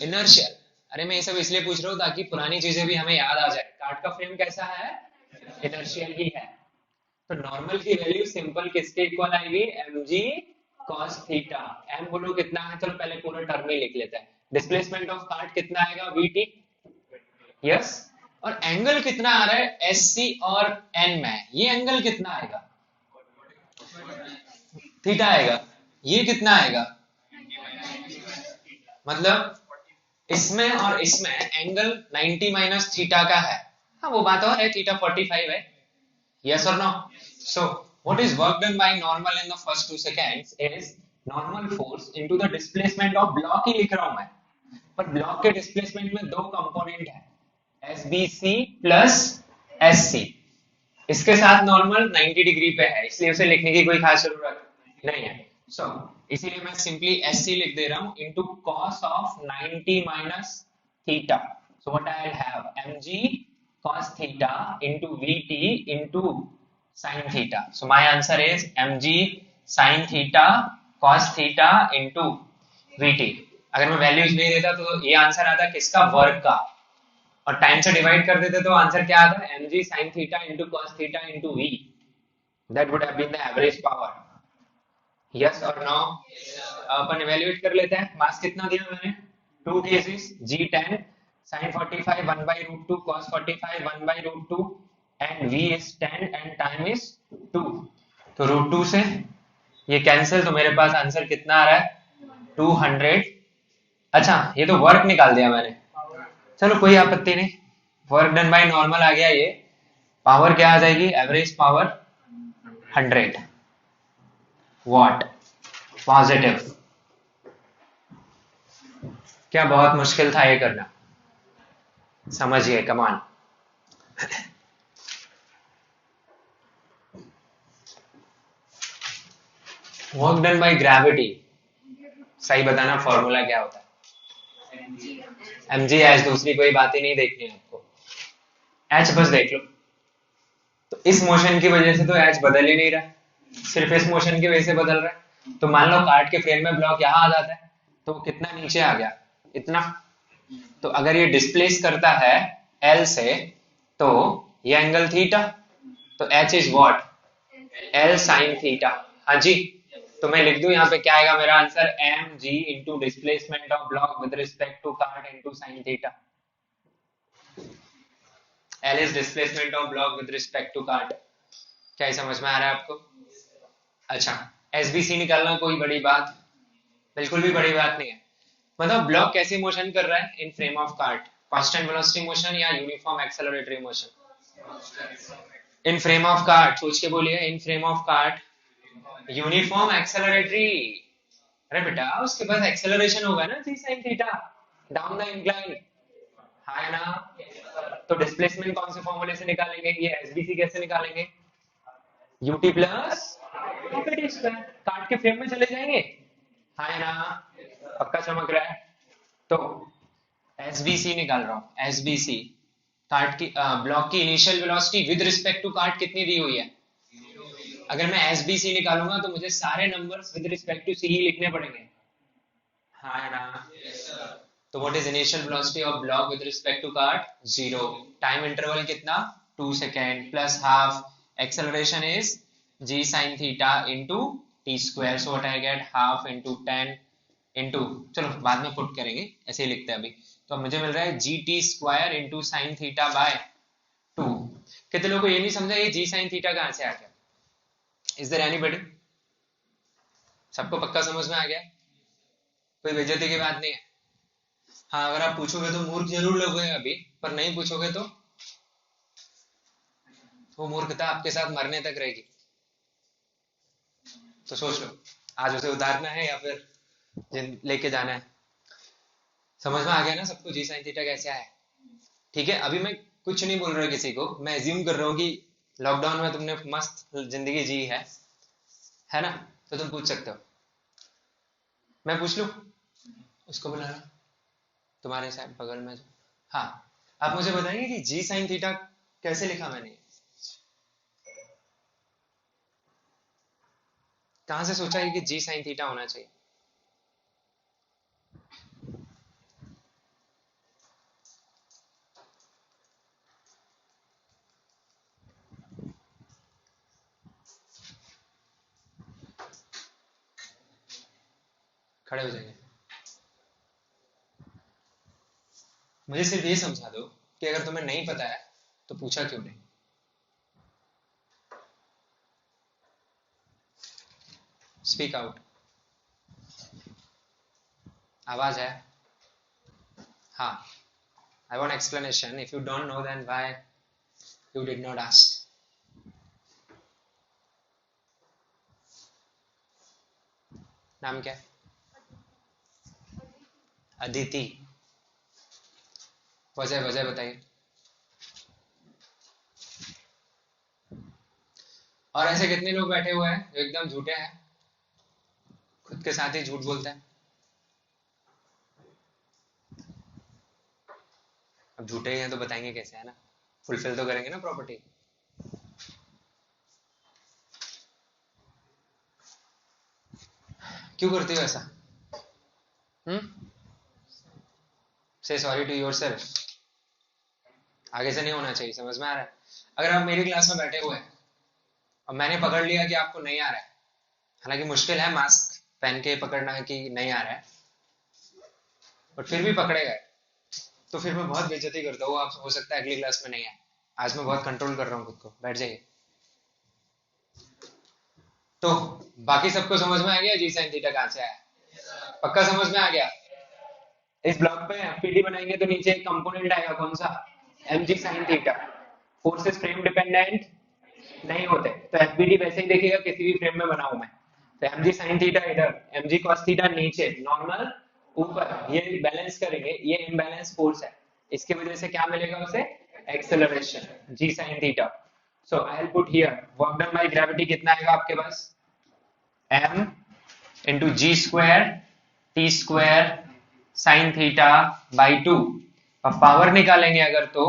इनर्शियल। अरे मैं ये सब इसलिए पूछ रहा हूँ ताकि पुरानी चीजें भी हमें याद आ जाए। कार्ड का फ्रेम कैसा है? इनर्शियल ही है। तो नॉर्मल की वैल्यू सिंपल किसके इक्वल आएगी? mg cos theta. m बोलो कितना है? चलो पहले पूरा टर्म ही लिख लेते हैं। डिस्प्लेसमेंट ऑफ कार्ड कितना आएगा? vt। यस। और एंगल कितना आ रहा है? sc और n में, ये एंगल कितना आएगा? थीटा आएगा। ये कितना आएगा? मतलब इसमें और इसमें एंगल 90 माइनस थीटा का है। हाँ वो बात और है, थीटा 45 है। Yes or no? So, what is work done by normal in the first 2 seconds is normal force into the displacement of block ही लिख रहा हूं मैं, पर ब्लॉक के डिस्प्लेसमेंट में दो कंपोनेंट है, SBC प्लस SC। इसके साथ नॉर्मल 90 डिग्री पे है, इसलिए उसे लिखने की कोई खास जरूरत नहीं है। सो इसीलिए मैं सिंपली एस सी लिख दे रहा हूं into cos of 90 minus theta. So what I will have M G cos theta into vt into sin theta. So my answer is mg sin theta cos theta into vt. अगर मैं values नहीं देता तो ये answer आता किसका, work का, और टाइम से डिवाइड कर देते तो आंसर क्या आता, mg sin theta into cos theta into v. That would have been the average power. Yes or no? Upon evaluate कर लेते हैं। मास कितना दिया मैंने, 2 kgs, g10 sin 45 1 by root 2 cos 45 1 by root 2 and v is 10 and time is 2। तो root 2 से ये cancel, तो मेरे पास आंसर कितना आ रहा है 200। अच्छा ये तो वर्क निकाल दिया मैंने, चलो कोई आपत्ति नहीं, वर्क डन बाय नॉर्मल आ गया। ये पावर क्या आ जाएगी, एवरेज पावर 100 वॉट पॉजिटिव। क्या बहुत मुश्किल था ये करना, समझिए, कमान। वर्क डन बाय ग्रेविटी, सही बताना फॉर्मूला क्या होता है। mg एच, दूसरी कोई बात ही नहीं देखनी है आपको, एच बस देख लो। तो इस मोशन की वजह से तो एच बदल ही नहीं रहा, सिर्फ इस मोशन की वजह से बदल रहा है। तो मान लो कार्ड के फ्रेम में ब्लॉक यहाँ आ जाता है तो कितना नीचे आ गया, इतना। तो अगर ये डिस्प्लेस करता है एल से तो ये एंगल थीटा, तो H is what, L sine theta. हाँ जी, तो मैं लिख दूं यहाँ पे क्या आएगा मेरा answer, M G into displacement of block with respect to card into sine theta. L is displacement of block with respect to card. क्या ये समझ में आ रहा है आपको? अच्छा, एसबीसी निकालना कोई बड़ी बात, बिल्कुल भी बड़ी बात नहीं है। मतलब ब्लॉक कैसे मोशन कर रहा है in frame of cart, constant velocity motion या uniform acceleratory motion. In frame of cart, सोच के बोलिए, in frame of cart uniform acceleratory. अरे बेटा उसके बाद एक्सेलरेशन होगा ना G sine theta down the incline, हाँ ना। तो डिस्प्लेसमेंट कौन से फॉर्मूले से निकालेंगे, ये एसबीसी कैसे निकालेंगे, UT plus T square, card के फ्रेम में चले जाएंगे, हाँ ना, पक्का चमक रहा है। तो एसबीसी निकाल रहा हूं, एसबीसी कार्ड की ब्लॉक की initial velocity with respect to card कितनी दी हुई है। अगर मैं एसबीसी निकालूंगा तो मुझे सारे numbers with respect to C ही लिखने पड़ेंगे, हाँ ना। तो what is initial velocity of block with respect to card, 0। Time interval कितना, 2 second plus half, acceleration is g sin theta into t square, so what I get half into 10 into, चलो बाद में पुट करेंगे, ऐसे ही लिखते हैं अभी। तो मुझे मिल रहा है G T square into sine theta by 2। कितने लोगों को ये नहीं समझा ये जी साइन थीटा कहां से आ गया, इज देयर एनीबॉडी? सबको पक्का समझ में आ गया, कोई बेइज्जती की बात नहीं है। हाँ अगर आप पूछोगे तो मूर्ख जरूर लोगे अभी, पर नहीं पूछोगे तो वो मूर्खता आपके साथ मरने तक रहेगी। तो सोच लो आज उसे उतारना है या फिर लेके जाना है। समझ में आ गया ना सबको जी साइन थीटा कैसे आया? ठीक है, अभी मैं कुछ नहीं बोल रहा किसी को, मैं एज्यूम कर रहा हूँ कि लॉकडाउन में तुमने मस्त जिंदगी जी है ना, तो तुम पूछ सकते हो। मैं पूछ लूं, उसको बुलाना तुम्हारे साथ बगल में जो, हाँ आप मुझे बताएंगे कि जी साइन थीटा कैसे लिखा मैंने, कहां से सोचा है कि जी साइन थीटा होना चाहिए? खड़े हो जाएंगे, मुझे सिर्फ ये समझा दो कि अगर तुम्हें नहीं पता है तो पूछा क्यों नहीं। स्पीक आउट, आवाज है, हाँ। I want explanation, if you don't know then why you did not ask. नाम क्या है? अदिति। वजह वजह बताइए। और ऐसे कितने लोग बैठे हुए हैं जो एकदम झूठे हैं, खुद के साथ ही झूठ बोलते हैं? अब झूठे ही हैं तो बताएंगे कैसे, है ना? फुलफिल तो करेंगे ना प्रॉपर्टी। क्यों करती हो ऐसा? से सॉरी टू योर सेल्फ। आगे से नहीं होना चाहिए, समझ में आ रहा है? अगर आप मेरी क्लास में बैठे हुए हैं और मैंने पकड़ लिया कि आपको नहीं आ रहा है, हालांकि मुश्किल है मास्क पहन के पकड़ना कि नहीं आ रहा है, बट फिर भी पकड़े गए, तो फिर मैं बहुत बेइज्जती करता हूँ। आप हो सकता है अगली क्लास में नहीं आए। आज मैं बहुत कंट्रोल कर रहा हूँ खुद को। बैठ जाइए। तो बाकी सबको समझ में आ गया जी साइन थीटा कहाँ से आया? पक्का समझ में आ गया? इस ब्लॉक पे एफपीडी बनाएंगे तो नीचे एक कंपोनेंट आएगा, कौन सा? M G sine theta. Forces frame dependent नहीं होते, तो एफबीडी वैसे ही देखेगा किसी भी फ्रेम में बनाऊं मैं। तो एम जी साइन थीटा इधर, एम जी कॉस थीटा नीचे, नॉर्मल ऊपर, ये बैलेंस करेंगे। ये इम्बैलेंस फोर्स है, इसकी वजह से क्या मिलेगा उसे? Acceleration, G sine theta. So I will put here work done by gravity कितना आएगा आपके पास? M into G square T square sine theta by 2। अब पावर निकालेंगे अगर, तो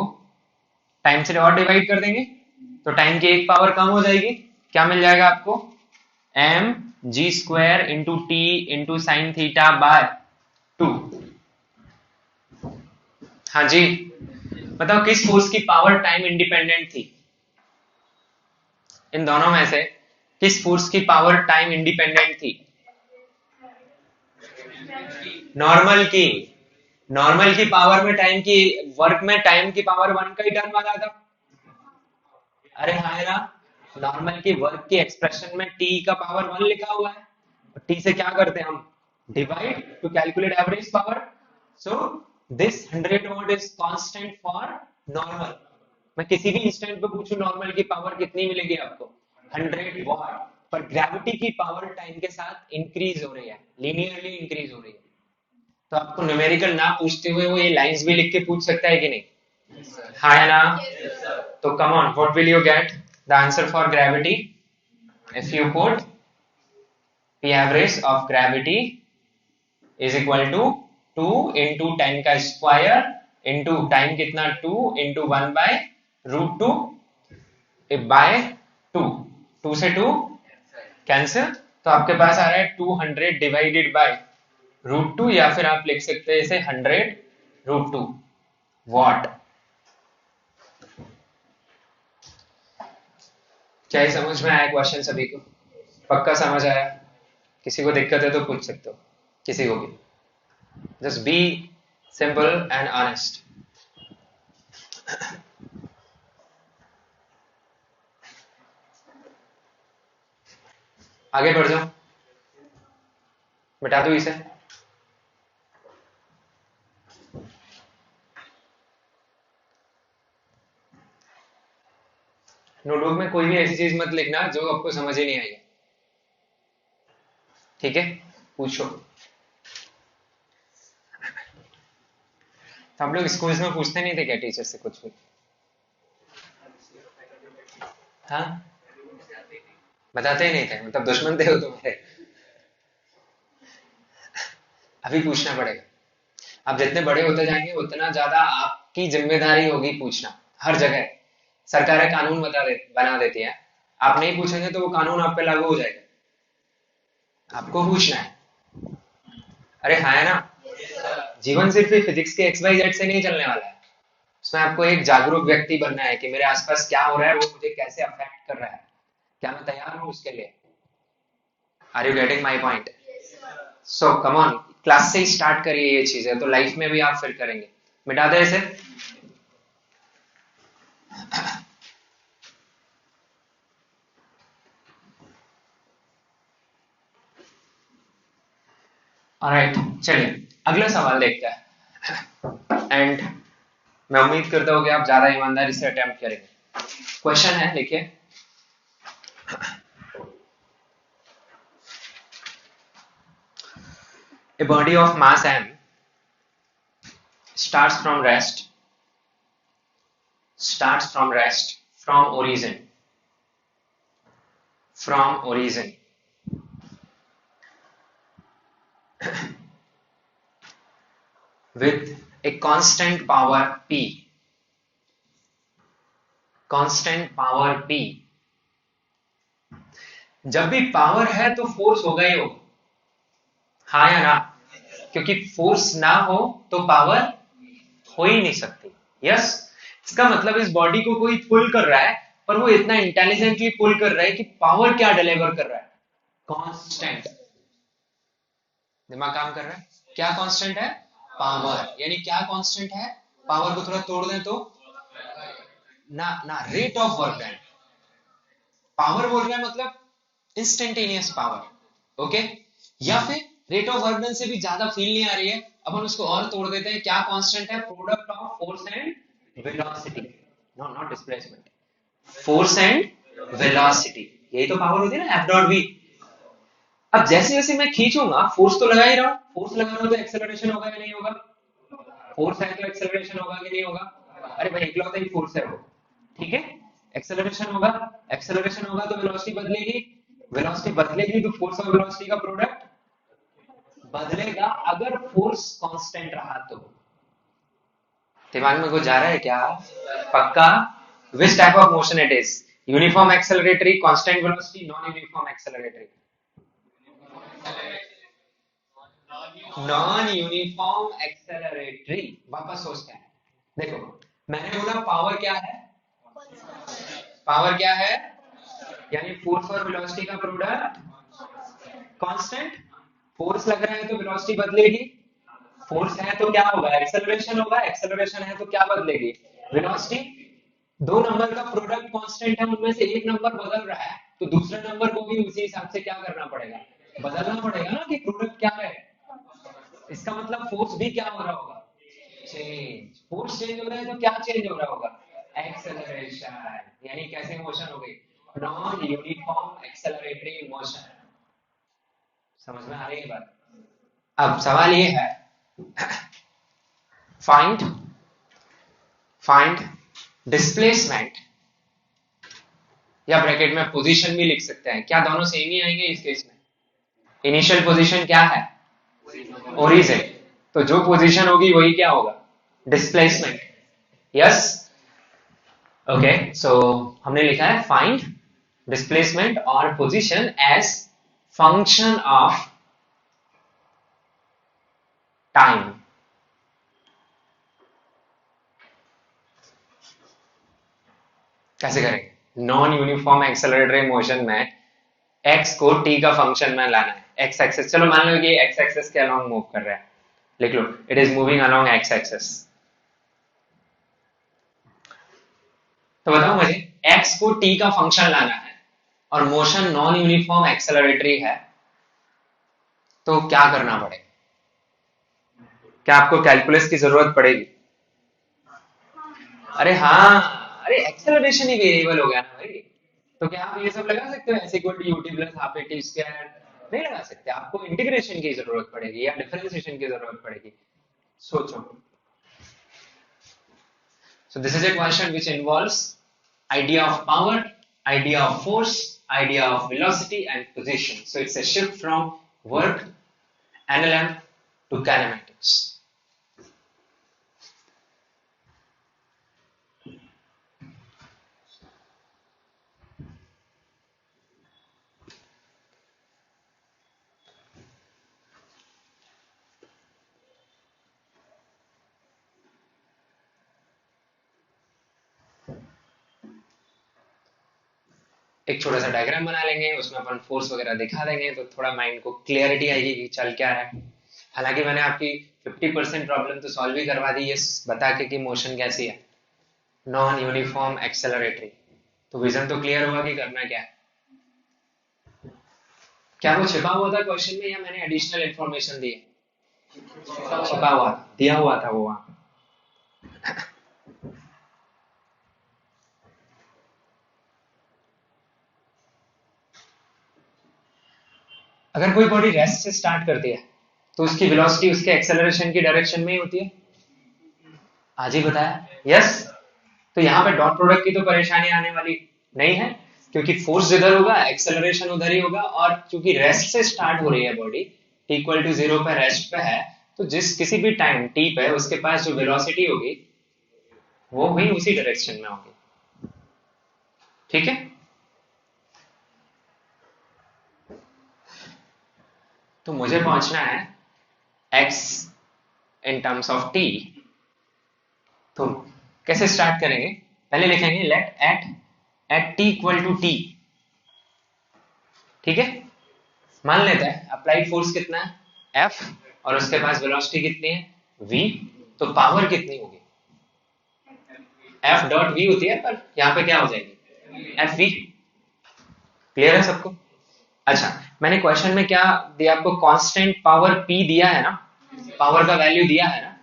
टाइम से और डिवाइड कर देंगे तो टाइम की एक पावर कम हो जाएगी। क्या मिल जाएगा आपको? M G square into T into sine theta by 2। हाँ जी, बताओ किस फोर्स की पावर टाइम इंडिपेंडेंट थी इन दोनों में से? किस फोर्स की पावर टाइम इंडिपेंडेंट थी? नॉर्मल की। नॉर्मल की पावर में टाइम की, वर्क में टाइम की पावर 1 का ही टर्म आ रहा था। अरे हाँ है ना, नॉर्मल की वर्क की एक्सप्रेशन में टी का पावर 1 लिखा हुआ है। टी से क्या करते हैं हम? Divide two calculate average power. So this 100 what is constant for normal. मैं किसी भी इंस्टेंट पे पूछूं नॉर्मल की पावर कितनी मिलेगी आपको? 100 वॉट। पर ग्रेविटी की पावर टाइम के साथ इंक्रीज हो रही है, लीनियरली इंक्रीज हो रही है। तो आपको न्यूमेरिकल ना पूछते हुए वो ये लाइंस भी लिख के पूछ सकता है कि नहीं? हाँ है ना? तो come on, what will you get the answer for gravity? If you put P average of gravity is equal to 2 into 10 का स्क्वायर into टाइम कितना? 2 into 1 by रूट 2 बाय 2। 2 से 2 कैंसिल, तो आपके पास आ रहा है 200 डिवाइडेड बाय रूट 2, या फिर आप लिख सकते हैं इसे 100 रूट 2 वॉट। क्या ही समझ में आया क्वेश्चन सभी को? पक्का समझ आया? किसी को दिक्कत है तो पूछ सकते हो, किसी को भी। Just be simple and honest. आगे बढ़ जाओ, मिटा दो इसे। नोटबुक में कोई भी ऐसी चीज मत लिखना जो आपको समझ ही नहीं आई है, ठीक है? पूछो। तो आप लोग स्कूल्स में पूछते नहीं थे क्या टीचर से कुछ भी? हाँ, बताते ही नहीं थे, मतलब दुश्मन थे वो तुम्हारे? अभी पूछना पड़ेगा। आप जितने बड़े होते जाएंगे उतना ज्यादा आपकी जिम्मेदारी होगी पूछना। हर जगह सरकारें कानून बना देती है, आप नहीं पूछेंगे तो वो कानून आप पे लागू हो जाएगा। आपको पूछना है। अरे हाँ है ना? जीवन सिर्फ फिजिक्स के एक्स वाई जेड से नहीं चलने वाला है। उसमें आपको एक जागरूक व्यक्ति बनना है कि मेरे आसपास क्या हो रहा है, वो मुझे कैसे अफेक्ट कर रहा है, क्या मैं तैयार हूँ उसके लिए? Are you getting my point? So come on, class से ही स्टार्ट करिए ये चीजें, तो लाइफ में भी आप फिर करेंगे। मिटा दे इसे। ऑलराइट, चलिए अगला सवाल देखते हैं। एंड मैं उम्मीद करता हूँ कि आप ज्यादा ईमानदारी से अटेम्प्ट करेंगे। क्वेश्चन है, देखिए। A body of mass m starts from rest from origin from origin with a constant power P. constant power P. जब भी पावर है तो फोर्स होगा ही होगा, हाँ या ना? क्योंकि फोर्स ना हो तो पावर हो ही नहीं सकती। यस, इसका मतलब इस बॉडी को कोई पुल कर रहा है, पर वो इतना इंटेलिजेंटली पुल कर रहा है कि पावर क्या डिलीवर कर रहा है? कांस्टेंट। दिमाग काम कर रहा है? क्या कांस्टेंट है? पावर। यानी क्या कांस्टेंट है? पावर को थोड़ा तोड़ दें तो ना rate of work done. Power बोल रहा है मतलब इंस्टेंटेनियस पावर, ओके? या फिर रेट ऑफ वर्क डन से भी ज्यादा फील नहीं आ रही है, अपन उसको और तोड़ देते हैं। क्या कांस्टेंट है? Product of force and velocity, not displacement, force and velocity. यही तो पावर होती है ना, एफ डॉट वी। अब जैसे जैसे मैं खींचूंगा, फोर्स तो लगा ही रहा हूं, फोर्स लगा रहा हूं तो एक्सेलरेशन होगा या नहीं होगा? फोर्स है तो एक्सेलरेशन होगा कि नहीं होगा? अरे भाई इकलौता ही फोर्स है वो, ठीक है? एक्सेलरेशन होगा, एक्सेलरेशन होगा तो वेलोसिटी बदलेगी, वेलोसिटी बदलेगी तो फोर्स और वेलोसिटी का प्रोडक्ट बदलेगा, अगर फोर्स कांस्टेंट रहा तो। दिमाग में कुछ जा रहा है क्या? पक्का? Which type of motion it is? Uniform acceleratory, constant velocity, non uniform acceleratory? Non uniform acceleratory. वापस सोचते हैं, देखो मैंने बोला पावर क्या है? पावर क्या है? यानी फोर्स और वेलोसिटी का प्रोडक्ट कांस्टेंट। फोर्स लग रहा है तो वेलोसिटी बदलेगी, फोर्स है तो क्या होगा? एक्सेलरेशन होगा, एक्सेलरेशन है तो क्या बदलेगी? वेलोसिटी। दो नंबर का प्रोडक्ट कांस्टेंट है, उनमें से एक नंबर बदल रहा है, तो दूसरे नंबर को भी उसी हिसाब से क्या करना पड़ेगा? बदलना पड़ेगा ना, कि प्रोडक्ट क्या है। इसका मतलब फोर्स भी क्या हो रहा होगा? चेंज। फोर्स चेंज हो रहा है तो क्या चेंज हो रहा होगा? एक्सेलरेशन। यानी कैसे मोशन हो गई? Non uniform acceleratory motion. समझ में आ रही है बात? अब सवाल ये है, फाइंड डिस्प्लेसमेंट, या ब्रैकेट में पोजीशन भी लिख सकते हैं। क्या दोनों सेम ही आएंगे इस केस में? इनिशियल पोजीशन क्या है? ओरिजिन। तो जो पोजीशन होगी वही क्या होगा? डिस्प्लेसमेंट। Yes, okay. सो हमने लिखा है फाइंड डिस्प्लेसमेंट और position as function of time. कैसे करेंगे? नॉन यूनिफॉर्म एक्सेलरेटरी मोशन में एक्स को टी का फंक्शन में लाना है। एक्स एक्सेस, चलो मान लो कि एक्स एक्सेस के अलोंग मूव कर रहा है, लिख लो it is moving along X axis. तो बताओ मुझे, एक्स को टी का फंक्शन लाना है और मोशन नॉन यूनिफॉर्म एक्सेलरेटरी है, तो क्या करना पड़ेगा? क्या आपको कैलकुलस की जरूरत पड़ेगी? अरे हाँ, अरे एक्सेलरेशन ही वेरिएबल हो गया ना भाई, तो क्या आप ये सब लगा सकते हो? S equal to UT plus half A T square नहीं लगा सकते। आपको इंटीग्रेशन की जरूरत पड़ेगी या डिफरेंशिएशन की जरूरत पड़ेगी। सोचो। So this is a question which involves idea of power, idea of force, idea of velocity and position. So it's a shift from work, NLM to kinematics. एक छोटा सा डायग्राम बना लेंगे, उसमें अपन फोर्स वगैरह दिखा देंगे, तो थोड़ा माइंड को क्लियरिटी आएगी कि चल क्या रहा है। हालांकि मैंने आपकी 50% प्रॉब्लम तो सॉल्व ही करवा दी ये बता के कि मोशन कैसी है, नॉन यूनिफॉर्म एक्सेलरेटरी। तो विजन तो क्लियर हुआ कि करना क्या है। क्या वो छिपा हुआ था क्वेश्चन में या मैंने एडिशनल इंफॉर्मेशन दी है? छिपा हुआ दिया हुआ था वो वहां। अगर कोई बॉडी रेस्ट से स्टार्ट करती है तो उसकी वेलोसिटी उसके एक्सेलरेशन की डायरेक्शन में ही होती है। आज ही बताया। यस, तो यहाँ पे डॉट प्रोडक्ट की तो परेशानी आने वाली नहीं है। क्योंकि फोर्स जिधर होगा एक्सेलरेशन उधर ही होगा, और क्योंकि रेस्ट से स्टार्ट हो रही है बॉडी, t इक्वल टू 0 पे रेस्ट पे है, तो जिस किसी भी टाइम t पे उसके पास जो वेलोसिटी होगी वो भी उसी डायरेक्शन में होगी। ठीक है, तो मुझे पहुंचना है x in terms of t। तो कैसे स्टार्ट करेंगे, पहले लिखेंगे let at t equal to t। ठीक है, मान लेते हैं अप्लाइड फोर्स कितना है F, और उसके पास वेलोसिटी कितनी है v, तो पावर कितनी होगी F डॉट v होती है, पर यहाँ पे क्या हो जाएगी FV। क्लियर है सबको? अच्छा, मैंने क्वेश्चन में क्या दिया आपको, कांस्टेंट पावर P दिया है ना, पावर का वैल्यू दिया है ना,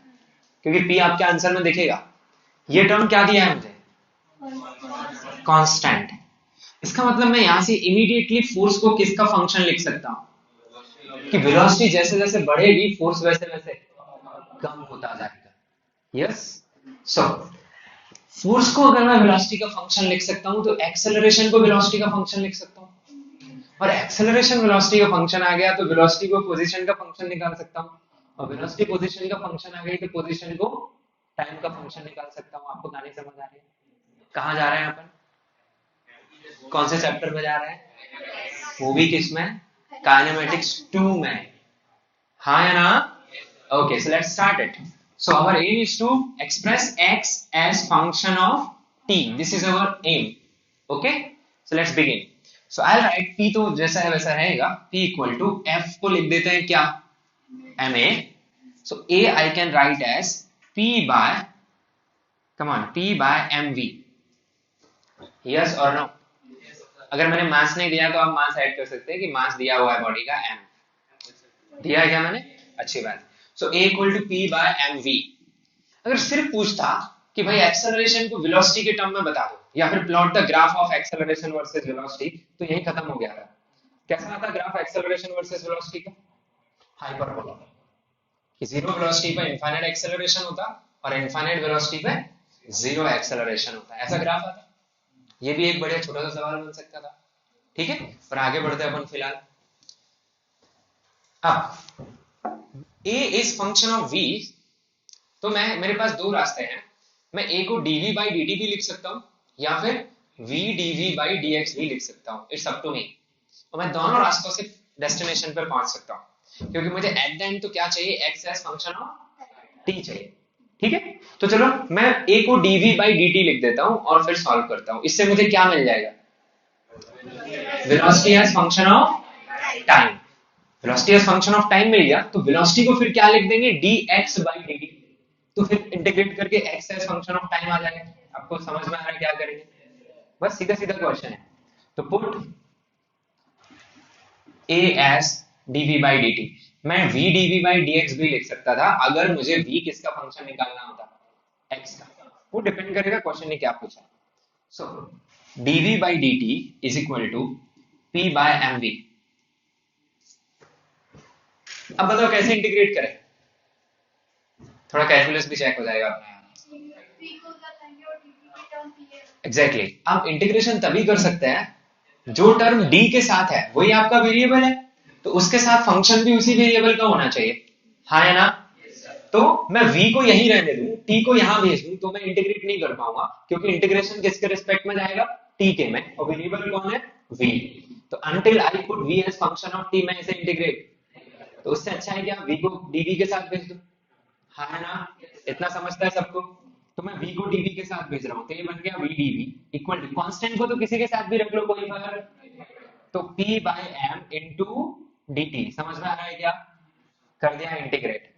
क्योंकि P आपके आंसर में दिखेगा। ये टर्म क्या दिया है मुझे, कांस्टेंट। इसका मतलब मैं यहां से इमीडिएटली फोर्स को किसका फंक्शन लिख सकता हूं, कि वेलोसिटी जैसे जैसे बढ़ेगी फोर्स वैसे वैसे कम होता जाएगा। यस, सो फोर्स को अगर मैं वेलोसिटी का फंक्शन लिख सकता हूं, तो एक्सेलरेशन को वेलोसिटी का फंक्शन लिख सकता हूं, और एक्सेलरेशन वेलोसिटी का फंक्शन आ गया तो वेलोसिटी को पोजीशन का फंक्शन निकाल सकता हूं, और वेलोसिटी पोजीशन का फंक्शन आ गई तो पोजीशन को टाइम का फंक्शन निकाल सकता हूं। आपको कहानी समझ आ रही है? कहां जा रहे हैं अपन, कौन से चैप्टर में जा रहे हैं, वो भी किसमें, काइनेमेटिक्स 2 में। हाँ या ना? Okay, so let's start it. So our aim is to express x as function of t. This is our aim. Okay, so let's begin. So I'll write p, तो जैसा है वैसा रहेगा, p equal to f को लिख देते हैं क्या, ma. So a I can write as p by, come on, p by mv. Yes or no? अगर मैंने मास नहीं दिया तो आप मास ऐड कर सकते हैं कि मास दिया हुआ है बॉडी का m, दिया है क्या मैंने, अच्छी बात। So a equal to p by mv। अगर सिर्फ पूछता कि भाई एक्सेलरेशन को वेलोसिटी के टर्म में बता दो, या फिर plot the graph of acceleration versus velocity, तो यही खत्म हो गया था। कैसा आता ग्राफ एक्सेलरेशन वर्सेस वेलोसिटी का, हाइपरबोला, कि जीरो वेलोसिटी पे इनफाइनाइट एक्सेलरेशन होता और इनफाइनाइट वेलोसिटी पे जीरो एक्सेलरेशन होता, ऐसा ग्राफ आता। ये भी एक बढ़िया छोटा सा सवाल बन सकता था। ठीक है, पर आगे बढ़ते हैं अपन फिलहाल। अब a is function of v, तो मेरे पास दो रास्ते हैं, मैं a को dv by dt भी लिख सकता हूं, या फिर v dv by dx भी लिख सकता हूं, इट्स अप टू मी। और मैं दोनों रास्तों से डेस्टिनेशन पर पहुंच सकता हूं, क्योंकि मुझे एट द एंड तो क्या चाहिए, x as function of t चाहिए। ठीक है, तो चलो मैं a को dv by dt लिख देता हूं और फिर सॉल्व करता हूं। इससे मुझे क्या मिल जाएगा, velocity as function of time. Velocity as function of time मिल गया, तो वेलोसिटी को फिर क्या लिख देंगे, dx by dt, तो फिर इंटीग्रेट करके x as function of time आ जाएगा। आपको समझ में आ रहा है क्या करेंगे, बस सीधा सीधा क्वेश्चन है। तो put a as dv by dt, मैं v dv by dx भी लिख सकता था अगर मुझे v किसका फंक्शन निकालना होता, x का। वो डिपेंड करेगा क्वेश्चन ने क्या पूछा। So dv by dt is equal to p by mv। अब बताओ कैसे इंटीग्रेट करें, थोड़ा कैलकुलस भी चेक हो जाएगा अपने एग्जैक्टली। आप इंटीग्रेशन तभी कर सकते हैं जो टर्म d के साथ है वही आपका वेरिएबल है, तो उसके साथ फंक्शन भी उसी वेरिएबल का होना चाहिए। हाँ या ना? तो मैं v को यहीं रहने दूं, t को यहां भेज दूं, तो मैं इंटीग्रेट नहीं कर पाऊंगा, क्योंकि इंटीग्रेशन किसके रिस्पेक्ट में जाएगा, t के में, और वेरिएबल कौन है, v। तो until I put v as function of t मैं इसे इंटीग्रेट, तो उससे अच्छा है कि आप v को dv के साथ भेज दो। हाँ ना, इतना समझता है सबको? तो मैं v को dv के साथ भेज रहा हूं, तो ये बन गया v dv equal to, constant को तो किसी के साथ भी रख लो, कोई फर्क, तो p by m into dt। समझ में आ रहा है क्या, कर दिया इंटीग्रेट।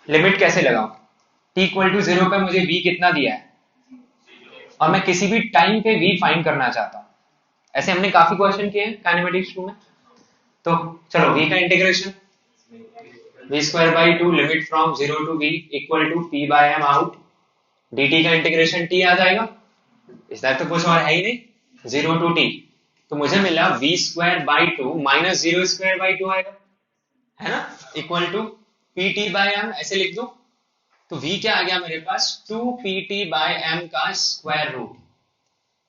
लिमिट कैसे लगाऊं, t इक्वल टू 0 पे मुझे v कितना दिया है, और मैं किसी भी टाइम पे v फाइंड करना चाहता हूं। ऐसे हमने काफी क्वेश्चन किए हैं काइनेमेटिक्स 2 में। तो चलो v का integration, v square by 2 limit from 0 to v equal to p by m out, dt का इंटीग्रेशन t आ जाएगा, इस तरह तो कुछ और है ही नहीं, 0 टू t, तो मुझे मिला v square by 2 minus 0 square by 2 आएगा, है ना, equal to pt by m, ऐसे लिख दो। तो v क्या आ गया मेरे पास, 2pt बाय m का स्क्वायर रूट।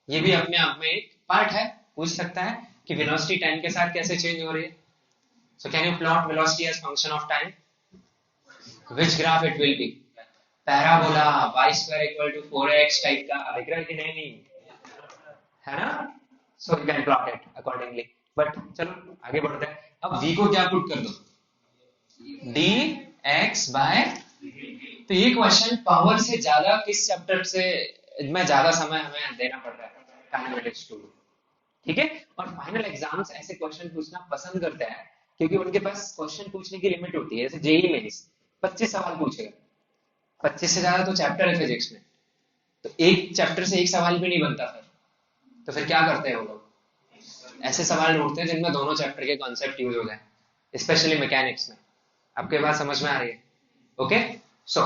ये भी अपने आप में एक पार्ट है, पूछ सकता है कि वेलोसिटी टाइम के साथ कैसे चेंज हो रही है. So can you plot velocity as function of time? Which graph it will be? Parabola y square equal to 4x type का दिख रहा है कि नहीं, है ना? So you can plot it accordingly. But चलो आगे बढ़ते हैं. अब v को क्या पुट कर दो? dx by. तो ये क्वेश्चन पावर से ज्यादा किस चैप्टर से में ज्यादा समय हमें देना पड़ रहा है? काइनेमेटिक्स 2. ठीक है. और फाइनल एग्जाम्स ऐसे क्वेश्चन पूछना पसंद करते हैं क्योंकि उनके पास क्वेश्चन पूछने की लिमिट होती है. जैसे जेईई मेंस 25 सवाल पूछेगा, 25 से ज्यादा तो चैप्टर है फिजिक्स में, तो एक चैप्टर से एक सवाल भी नहीं बनता फिर. तो फिर क्या करते हैं वो लोग? ऐसे सवाल ढूंढते हैं जिनमें दोनों चैप्टर के कॉन्सेप्ट यूज हो जाए, स्पेशली मैकेनिक्स में. आपके बात समझ में आ रही है? ओके. सो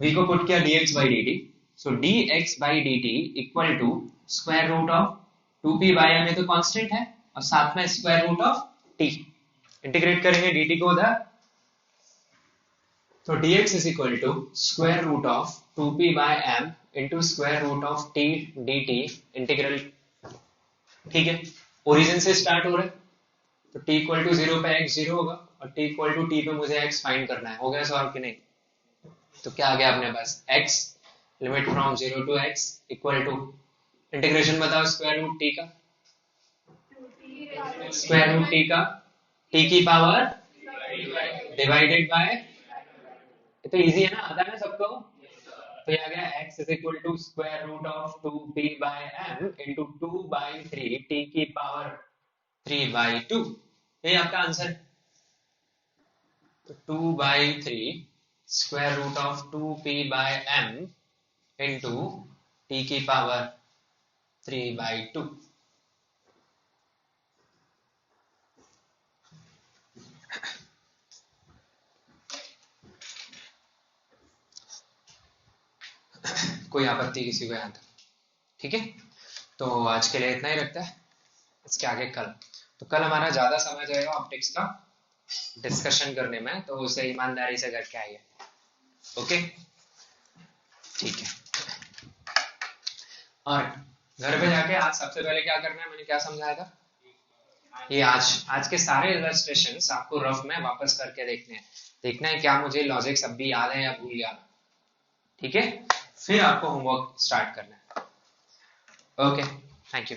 v को पुट किया dx by dt. सो dx by dt equal to square root of 2p by m, ये तो कांस्टेंट है, और साथ में square root of t. Integrate करेंगे dt को उधर, तो dx is equal to square root of 2p by m into square root of t dt integral. ठीक है. ओरिजिन से स्टार्ट हो रहा है, तो t इक्वल टू 0 पे x 0 होगा, और t इक्वल टू t पे मुझे x फाइंड करना है. हो गया सॉल्व कि नहीं? तो क्या आ गया अपने पास? x limit from 0 to x equal to integration बताओ स्क्वायर रूट t का, स्क्वायर रूट t का t की पावर डिवाइडेड बाय. तो इजी है ना, आता है ना सबको. तो ये आ गया x is equal to square root of 2p by m into 2 by 3 t की पावर 3 बाई 2. ये आपका आंसर है. तो 2 by 3 square root of 2p by m into t की पावर 3 बाई 2. कोई आपत्ति किसी को यहाँ तक? ठीक है. तो आज के लिए इतना ही रखता है. इसके आगे कल, तो कल हमारा ज्यादा समय जाएगा ऑप्टिक्स का डिस्कशन करने में, तो उसे ईमानदारी से करके आइए. ओके. ठीक है. और घर पे जाके आज सबसे पहले क्या करना है, मैंने क्या समझाया था? ये आज के सारे इलस्ट्रेशंस आपको रफ में वापस करके देखने हैं. देखना है क्या मुझे लॉजिक सब भी याद है या भूल गया. ठीक है. फिर आपको होमवर्क स्टार्ट करना है. ओके. Thank you.